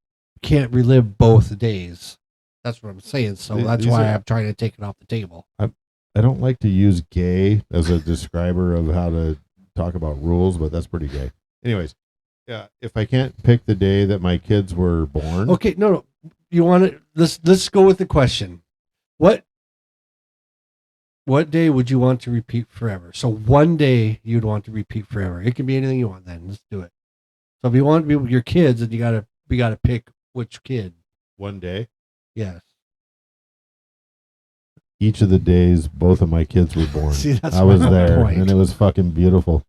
can't relive both days. That's what I'm saying. So These- that's these why are- I'm trying to take it off the table. I don't like to use gay as a describer of how to talk about rules, but that's pretty gay. Anyways, yeah, if I can't pick the day that my kids were born, Okay, no. You want to let's go with the question. What day would you want to repeat forever? So one day you'd want to repeat forever. It can be anything you want. Then let's do it. So if you want to be with your kids, then we gotta pick which kid. one day, Yes. each of the days both of my kids were born. See, that's I was my there, point. and it was fucking beautiful.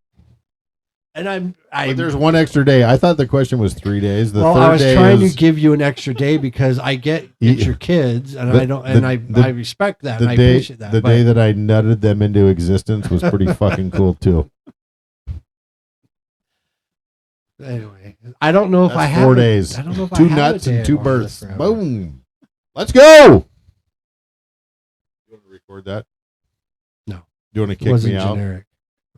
And But there's one extra day. I thought the question was 3 days. The well, third I was day trying is to give you an extra day because I get it's your kids, and The- I don't, the- and the- I respect that, the and I day. appreciate that. The but day that I nutted them into existence was pretty fucking cool too. anyway, I don't know if That's I have 4 a- days. I don't know if 2 I have a nuts day and I 2 wanna live births. forever. Boom. Let's go. You want to record that? No. You want to It kick wasn't me out? generic.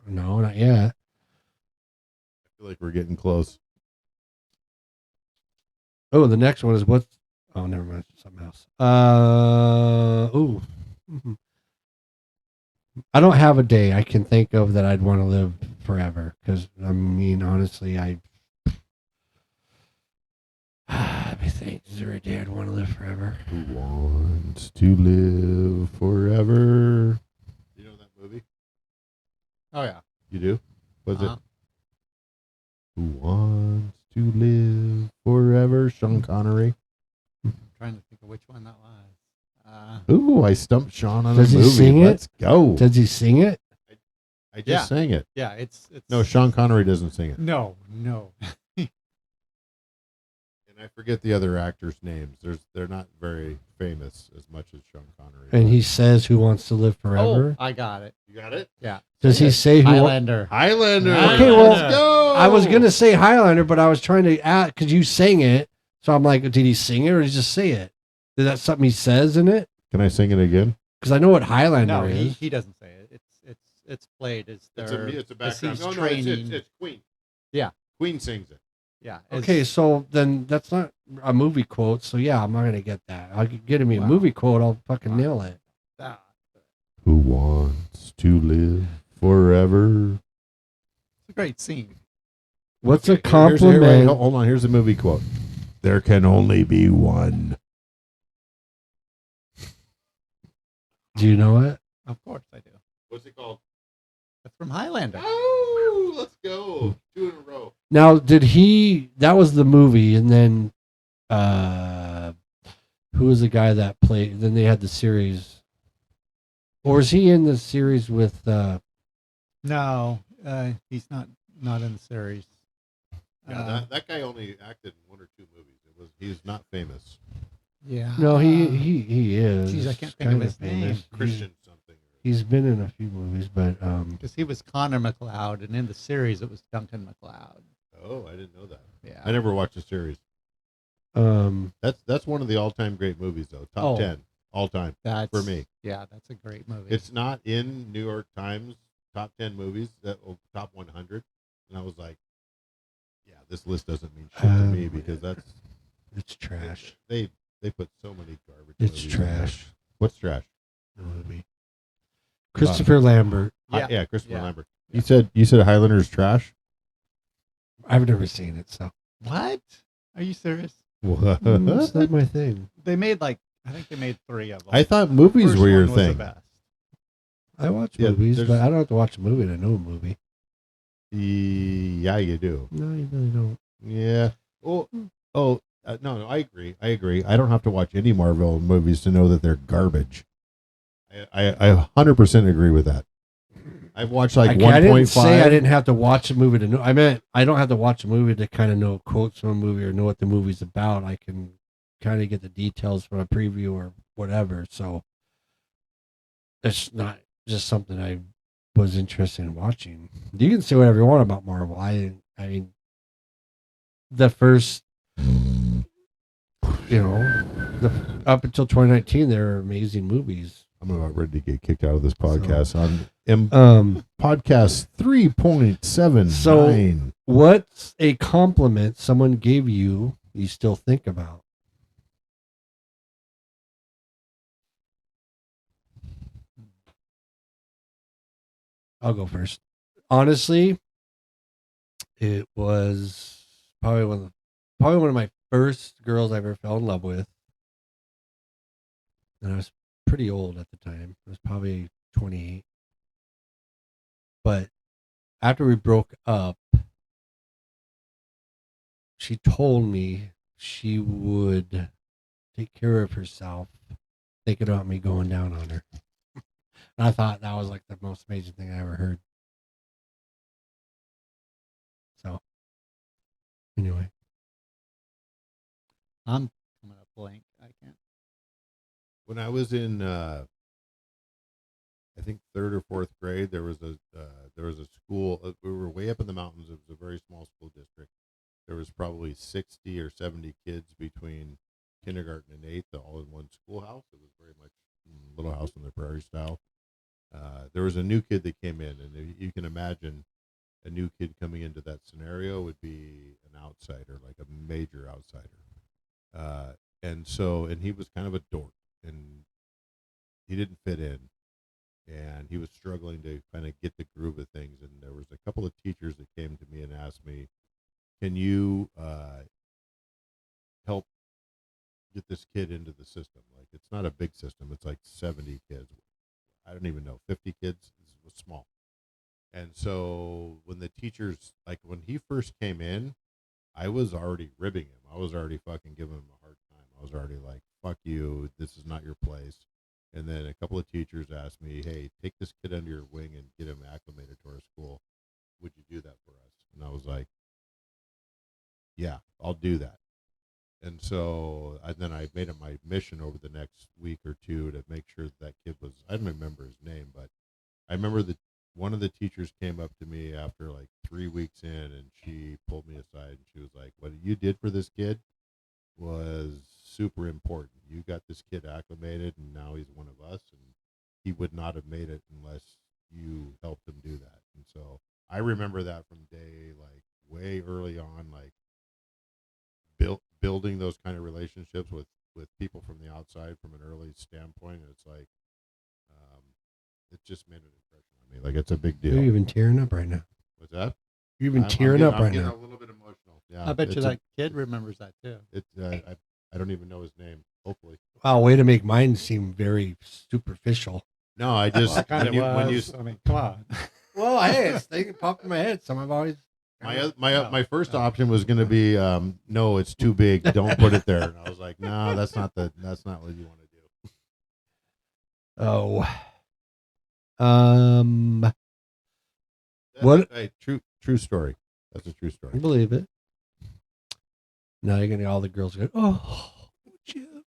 No, not yet. I feel like we're getting close. Oh, the next one is what's. Oh, never mind. Something else. Ooh. Mhm. I don't have a day I can think of that I'd want to live forever. Because, I mean, honestly, let me think. Is there a day I'd want to live forever? Who wants to live forever? You know that movie? Oh yeah. You do? What's Uh-huh. it? Who wants to live forever? Sean Connery. I'm trying to think of which one that was. Ooh, I stumped Sean on Does a he movie. sing it? Let's go. Does he sing it? I just Yeah. sang it. Yeah, it's No, Sean Connery doesn't sing it. No. And I forget the other actors' names. They're not very famous as much as Sean Connery. And he says, "Who wants to live forever?" Oh, I got it. You got it? Yeah. Does he say who? Highlander. Highlander. Okay, well, let's go. I was gonna say Highlander, but I was trying to add because you sang it. So I'm like, did he sing it or did he just say it? Is that something he says in it? Can I sing it again? Because I know what Highlander No, is. he doesn't say it. It's played as their. It's a as background. he's No, training. it's Queen. Yeah. Queen sings it. Yeah. Okay, so then that's not a movie quote. So yeah, I'm not gonna get that. I'll get me a Wow. movie quote. I'll fucking Wow. nail it. Who wants to live forever? It's a great scene. What's Okay, a compliment? Hold on. Here's the movie quote. There can only be one. Do you know it? Of course I do. What's it called? That's from Highlander. Oh, let's go. 2 in a row. Now, did he? That was the movie, and then who was the guy that played? Then they had the series, or is he in the series with? No, he's not in the series. Yeah, that guy only acted in 1 or 2 movies. He's not famous. Yeah. No, he is. Geez, I can't think of kinda his name. Christian something. He's been in a few movies, but Because he was Connor McLeod, and in the series it was Duncan McLeod. Oh, I didn't know that. Yeah. I never watched the series. um, That's one of the all-time great movies, though. Top Oh. 10 all-time That's for me. Yeah, that's a great movie. It's not in New York Times top 10 movies, top 100. And I was like, yeah, this list doesn't mean shit to me because it's trash. They put so many garbage. It's movies in there. trash. What's trash? The movie. Christopher Lambert. Yeah, Christopher Yeah. Lambert. You said Highlander's trash? I've never seen it, so What? Are you serious? What? it's not my thing. They made I think they made 3 of them. I thought movies First were your one was the thing. best. I watch Yeah, movies, there's- but I don't have to watch a movie to know a movie. Yeah, you do. No, you really don't. Yeah. No, I agree. I agree. I don't have to watch any Marvel movies to know that they're garbage. I 100% agree with that. I've watched like I didn't 1.5. say I didn't have to watch a movie to know. I meant I don't have to watch a movie to kind of know quotes from a movie or know what the movie's about. I can kind of get the details from a preview or whatever. So it's not just something I was interested in watching. You can say whatever you want about Marvel. I mean, the first, up until 2019, there were amazing movies. I'm about ready to get kicked out of this podcast on podcast 3.79. So, what's a compliment someone gave you still think about? I'll go first. Honestly, it was probably one of my first girls I ever fell in love with. And I was pretty old at the time. I was probably 28. But after we broke up, she told me she would take care of herself, thinking about me going down on her. And I thought that was like the most amazing thing I ever heard. So, anyway. I'm coming up blank. I can't. When I was in, I think 3rd or 4th grade, there was a school. We were way up in the mountains. It was a very small school district. There was probably 60 or 70 kids between kindergarten and 8th, all in one schoolhouse. It was very much Little House on the Prairie style. There was a new kid that came in, and you can imagine a new kid coming into that scenario would be an outsider, like a major outsider. And he was kind of a dork, and he didn't fit in, and he was struggling to kind of get the groove of things. And there was a couple of teachers that came to me and asked me, can you help get this kid into the system? Like, it's not a big system. It's like 70 kids. I don't even know, 50 kids. It was small. And so when the teachers, like when he first came in, I was already ribbing him. I was already fucking giving him a hard time. I was already like, fuck you, this is not your place. And then a couple of teachers asked me, hey, take this kid under your wing and get him acclimated to our school. Would you do that for us? And I was like, yeah, I'll do that. And so then I made it my mission over the next week or two to make sure that kid was, I don't remember his name, but I remember that one of the teachers came up to me after like 3 weeks in, and she pulled me aside and she was like, what you did for this kid was super important. You got this kid acclimated, and now he's one of us, and he would not have made it unless you helped him do that. And so I remember that from day, like way early on, like building those kind of relationships with people from the outside from an early standpoint. And it's like, it just made an impression on me. Like, it's a big deal. You're even tearing up right now. What's that? You're even tearing up right I'm getting now. a little bit emotional. Yeah, I bet you that kid remembers that too. I don't even know his name. Hopefully. Wow, way to make mine seem very superficial. No, I just Kind of when you I mean, come on. Well, hey, it's they popped in my head. Some I've always my first option was going to be no, it's too big. Don't put it there. And I was like, no, that's not what you want to do. Oh. What? Hey, true story. That's a true story. I believe it. Now you're gonna get all the girls go, oh, Jim. And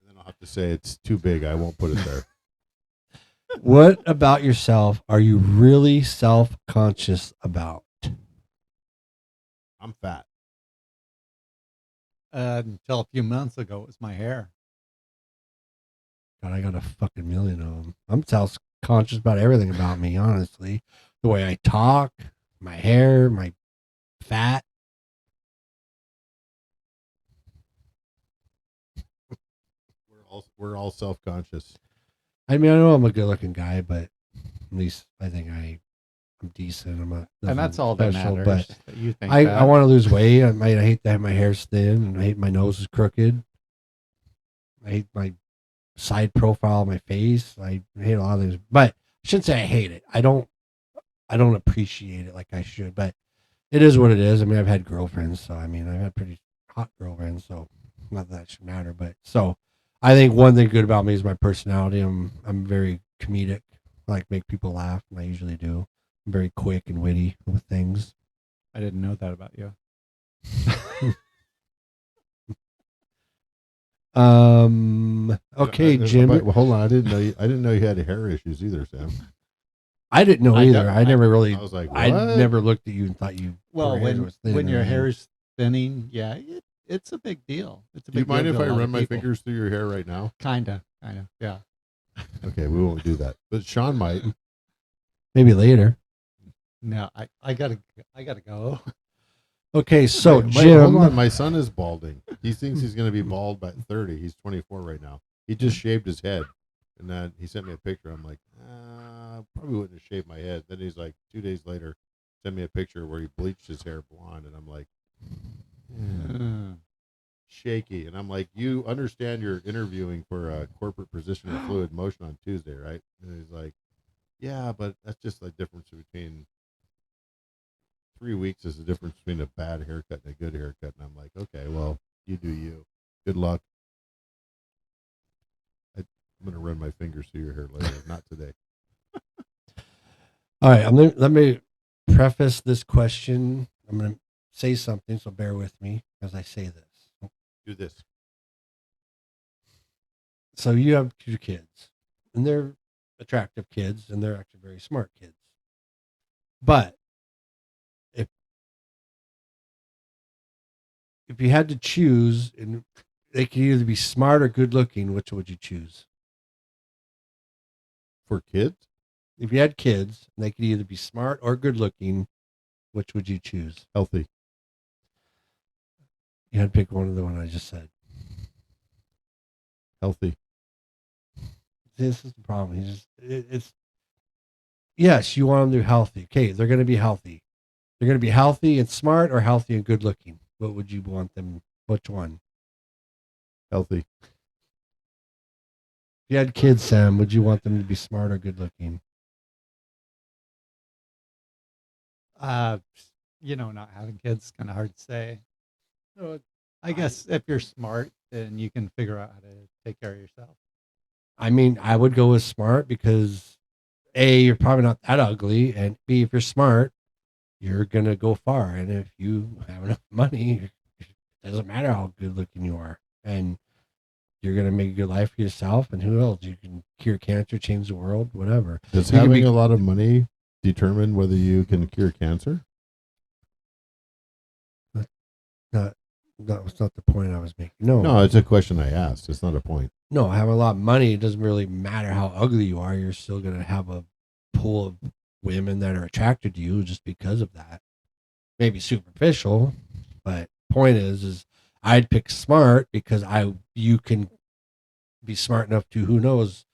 then I'll have to say it's too big. I won't put it there. What about yourself are you really self-conscious about? I'm fat. Until a few months ago, it was my hair. God, I got a fucking million of them. I'm self-conscious about everything about me, honestly. The way I talk, my hair, my fat. We're all self-conscious. I mean, I know I'm a good-looking guy, but at least I think I'm decent. I'm not, And that's all that special, matters. But That you think I want to lose weight. I hate that my hair's thin, and I hate my nose is crooked. I hate my side profile of my face. I hate a lot of things, but I shouldn't say I hate it. I don't appreciate it like I should, but it is what it is. I mean, I've had girlfriends, so I mean, I've had pretty hot girlfriends, so not that should matter, but so I think one thing good about me is my personality. I'm very comedic. I like make people laugh, and I usually do. I'm very quick and witty with things. I didn't know that about you. Okay, But Jim. hold on, I didn't know you had hair issues either, Sam. I didn't know I either. don't- I never really. I was like, I what? never looked at you and thought you. Well, your hair was thin when or your anything. hair's thinning, yeah, it's a big deal. It's a Do you big mind deal if to I a lot run of my people. fingers through your hair right now? Kinda, yeah. Okay, we won't do that. But Sean might. Maybe later. No, I gotta go. Okay, so Wait, Jim. hold on. My son is balding. He thinks he's going to be bald by 30. He's 24 right now. He just shaved his head, and then he sent me a picture. I'm like, probably wouldn't have shaved my head. Then he's like, 2 days later, sent me a picture where he bleached his hair blonde, and I'm like, shaky. And I'm like, you understand you're interviewing for a corporate position in fluid motion on Tuesday, right? And he's like, yeah, but that's just the difference between 3 weeks is the difference between a bad haircut and a good haircut. And I'm like, okay, well, you do you. Good luck. I'm going to run my fingers through your hair later, not today. All right, let me preface this question. I'm going to say something, so bear with me as I say this. Do this. So you have 2 kids, and they're attractive kids, and they're actually very smart kids. But if you had to choose, and they could either be smart or good looking, which would you choose? For kids? If you had kids, and they could either be smart or good looking, which would you choose? Healthy. You had to pick one of the one I just said. Healthy. This is the problem. It's yes, you want them to be healthy. Okay, they're going to be healthy. They're going to be healthy and smart, or healthy and good looking. What would you want them? Which one? Healthy. If you had kids, Sam, would you want them to be smart or good looking? Not having kids is kind of hard to say. I guess if you're smart, then you can figure out how to take care of yourself. I mean, I would go with smart because A, you're probably not that ugly, and B, if you're smart, you're gonna go far. And if you have enough money, it doesn't matter how good looking you are, and you're gonna make a good life for yourself. And who else? You can cure cancer, change the world, whatever. Does You can having be- a lot of money determine whether you can cure cancer? That was not the point I was making. No, No, it's a question I asked. It's not a point. no, having a lot of money, it doesn't really matter how ugly you are. You're still going to have a pool of women that are attracted to you just because of that. Maybe superficial, but point is I'd pick smart because you can be smart enough to, who knows,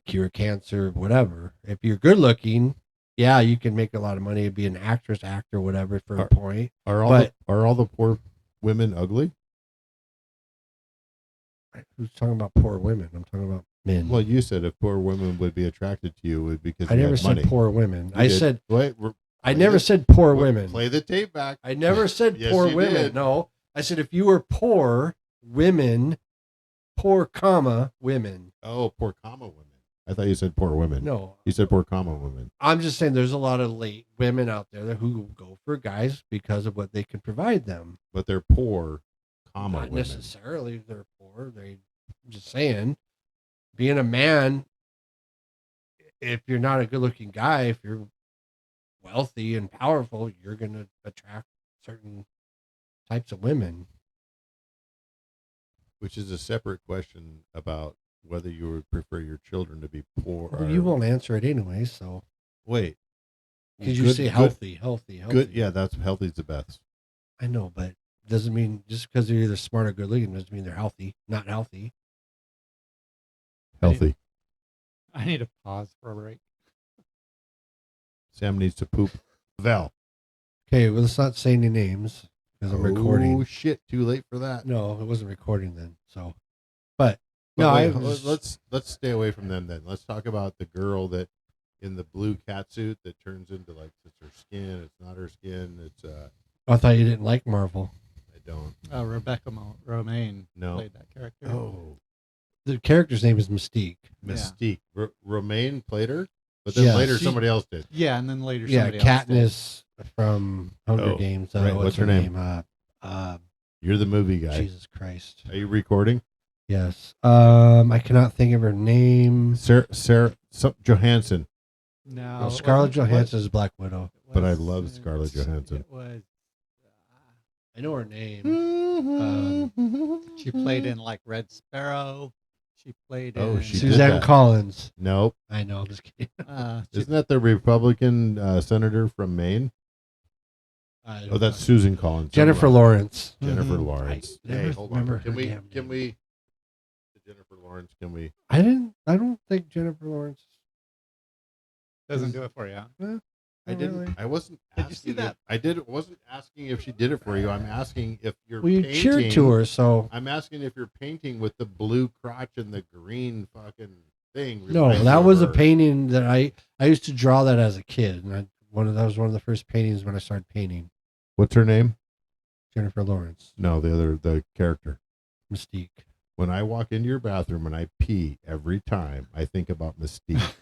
cure cancer, whatever. If you're good looking, yeah, you can make a lot of money and be an actress, actor, whatever for a point. Are all the poor women ugly? Who's talking about poor women? I'm talking about men. Well, you said if poor women would be attracted to you, it would be because I you never had said money. poor women. You I did. said Wait, I never said poor women. Play the tape back. I never said Yes, poor you women. did. No, I said if you were poor women, poor comma women. Oh, poor comma women. I thought you said poor women. No, You said poor comma women. I'm just saying there's a lot of late women out there who go for guys because of what they can provide them. But they're poor comma Not women. necessarily they're poor. I'm just saying, being a man, if you're not a good-looking guy, if you're wealthy and powerful, you're going to attract certain types of women. Which is a separate question about whether you would prefer your children to be poor. Well, you won't answer it anyway, so Wait. because you Good- say good- healthy. Good. Yeah, that's healthy's the best. I know, but doesn't mean just because they're either smart or good looking doesn't mean they're healthy. Not healthy. Healthy. I need to pause for a break. Sam needs to poop. Val. Okay, well, let's not say any names because I'm Oh recording. shit! Too late for that. No, it wasn't recording then. So, but But no, wait, I was, let's stay away from them then. Let's talk about the girl that in the blue cat suit that turns into like it's her skin. It's not her skin. It's I thought you didn't like Marvel. I don't. Rebecca Romaine No. played that character. Oh, The character's name is Mystique. Mystique. Romaine played her, but then Yeah, later she- somebody else did. Yeah, and then later Yeah, somebody else did. Katniss from Hunger Oh, Games. right. What's her name? You're the movie guy. Jesus Christ. Are you recording? Yes. I cannot think of her name. Sarah Johansson. No, No, it Scarlett wasn't- Johansson is Black Widow. it But I was- love Scarlett Johansson. It was. I know her name. She played in like Red Sparrow. She played in. Oh, she did Suzanne that. Collins. Nope. I know. I'm just kidding. Isn't that the Republican senator from Maine? Oh, that's Susan Collins. Jennifer Lawrence. Jennifer Mhm. Lawrence. I never Hey, hold remember on. Can her we? damn Can name. we? Jennifer Lawrence. Can we? I don't think Jennifer Lawrence. Doesn't do it for you. Huh? I Not didn't. really. I wasn't. Did you see asking that? if- I did. Wasn't asking if she did it for you. I'm asking if you're. Well, you painting, cheered to her, so I'm asking if you're painting with the blue crotch and the green fucking thing. no. reminds That you was of a her. painting that I used to draw that as a kid, and that was one of the first paintings when I started painting. What's her name? Jennifer Lawrence, No, the character. Mystique. When I walk into your bathroom and I pee every time, I think about Mystique.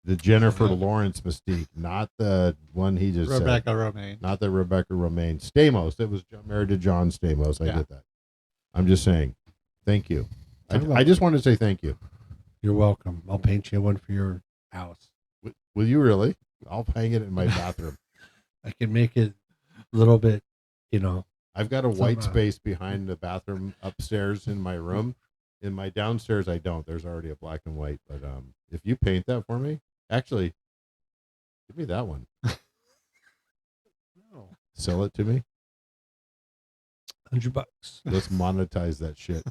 The Jennifer Lawrence Mystique, not the one he just Rebecca said. Romaine. Not the Rebecca Romaine. Stamos. It was married to John Stamos. I Yeah. get that. I'm just saying. Thank you. Talk about- I just want to say thank you. You're welcome. I'll paint you one for your house. Will you really? I'll hang it in my bathroom. I can make it a little bit, I've got a white Some, space behind the bathroom upstairs in my room. In my downstairs, I don't. There's already a black and white. But if you paint that for me, actually, give me that one. No. Sell it to me. $100. Let's monetize that shit.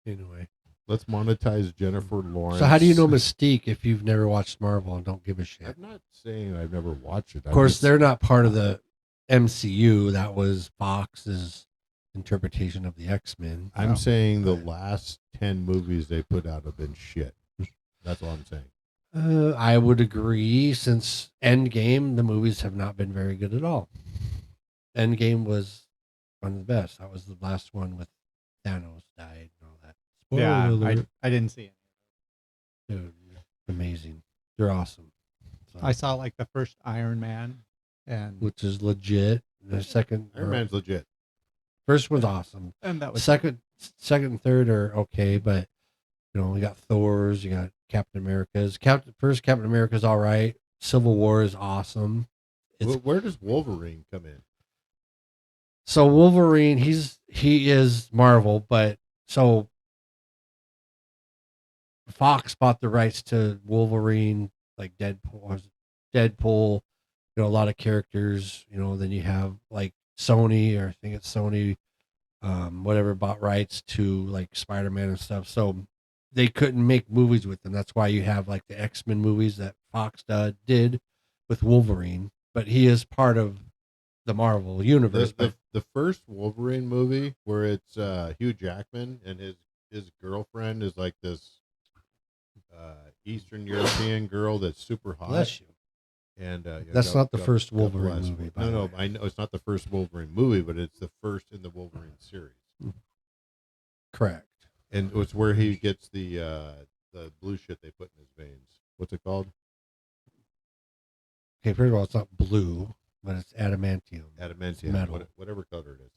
Anyway. Let's monetize Jennifer Lawrence. So how do you know Mystique if you've never watched Marvel and don't give a shit? I'm not saying I've never watched it. Of course, they're not part of the MCU. That was Fox's interpretation of the X-Men. I'm saying the last 10 movies they put out have been shit. That's all I'm saying. I would agree. Since Endgame, the movies have not been very good at all. Endgame was one of the best. That was the last one with Thanos died and all that. Spoiler Yeah, alert. I didn't see it. Dude, amazing. They're awesome. So, I saw like the first Iron Man, and which is legit. The second, Iron Man's legit. first was awesome. that was Second and third are okay, but we got Thor's, you got Captain America's. First Captain America's all right. Civil War is awesome. Where does Wolverine come in? So Wolverine, he is Marvel, but so Fox bought the rights to Wolverine, like Deadpool, a lot of characters, then you have like Sony, or I think it's Sony, whatever, bought rights to like Spider-Man and stuff. So they couldn't make movies with them. That's why you have like the X-Men movies that Fox did with Wolverine, but he is part of the Marvel universe. The first Wolverine movie where it's Hugh Jackman and his girlfriend is like this Eastern European girl that's super hot. Bless you. And That's not the first God Wolverine bless. movie, by the No, way. I know it's not the first Wolverine movie, but it's the first in the Wolverine series. Correct. And it's where he gets the blue shit they put in his veins. What's it called? Okay, first of all, it's not blue, but it's adamantium. Adamantium, Metal. whatever color it is.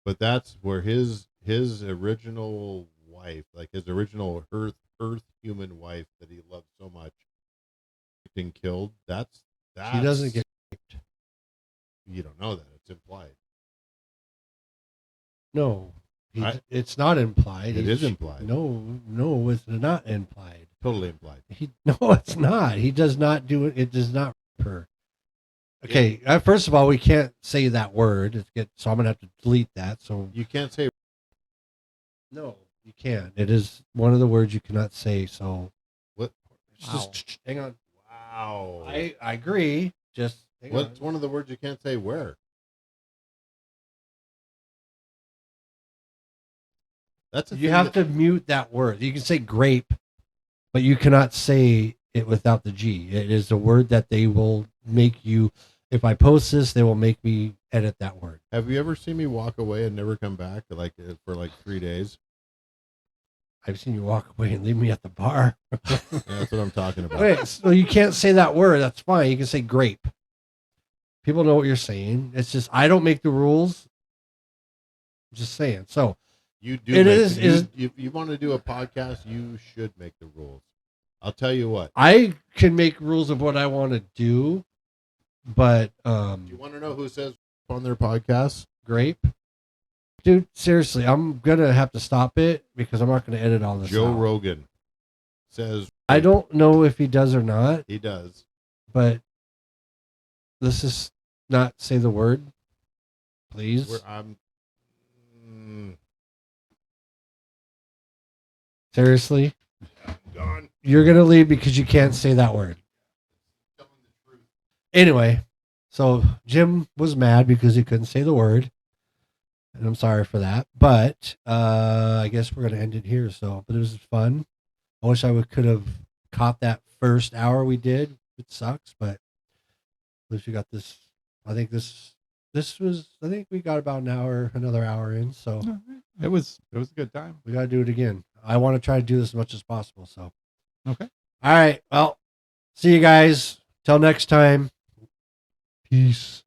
But that's where his original wife, like his original Earth human wife that he loved so much, and killed. That's She doesn't get raped. You don't know that. It's implied. No. It's not implied. It is implied. No, it's not implied. Totally implied. No, it's not. He does not do it. It does not rape her. Okay, first of all, we can't say that word. So I'm going to have to delete that. So You can't say no, you can't. It is one of the words you cannot say. So what. just hang on. Wow. I agree. Just hang What's on. one of the words you can't say where? That's a You thing have that- to mute that word. You can say grape, but you cannot say it without the G. It is a word that they will make you. if I post this, they will make me edit that word. Have you ever seen me walk away and never come back for 3 days? I've seen you walk away and leave me at the bar. That's what I'm talking about. Wait, so you can't say that word. That's fine. You can say grape. People know what you're saying. It's just I don't make the rules. I'm just saying. So You do. It make is- the- is- if you want to do a podcast, you should make the rules. I'll tell you what. I can make rules of what I want to do, but Do you want to know who says on their podcast? grape. Dude, seriously, I'm gonna have to stop it because I'm not gonna edit all this. Joe out. Rogan says I don't know if he does or not, he does. but let's just not say the word, please. Where I'm Seriously, gone. you're gonna leave because you can't say that word. Anyway, so Jim was mad because he couldn't say the word, and I'm sorry for that. But I guess we're gonna end it here. So, but it was fun. I wish I could have caught that first hour we did. It sucks, but at least we got this. I think this was. I think we got about another hour in. So It was a good time. we gotta do it again. I want to try to do this as much as possible. So Okay. all right. Well, see you guys. Till next time. Peace.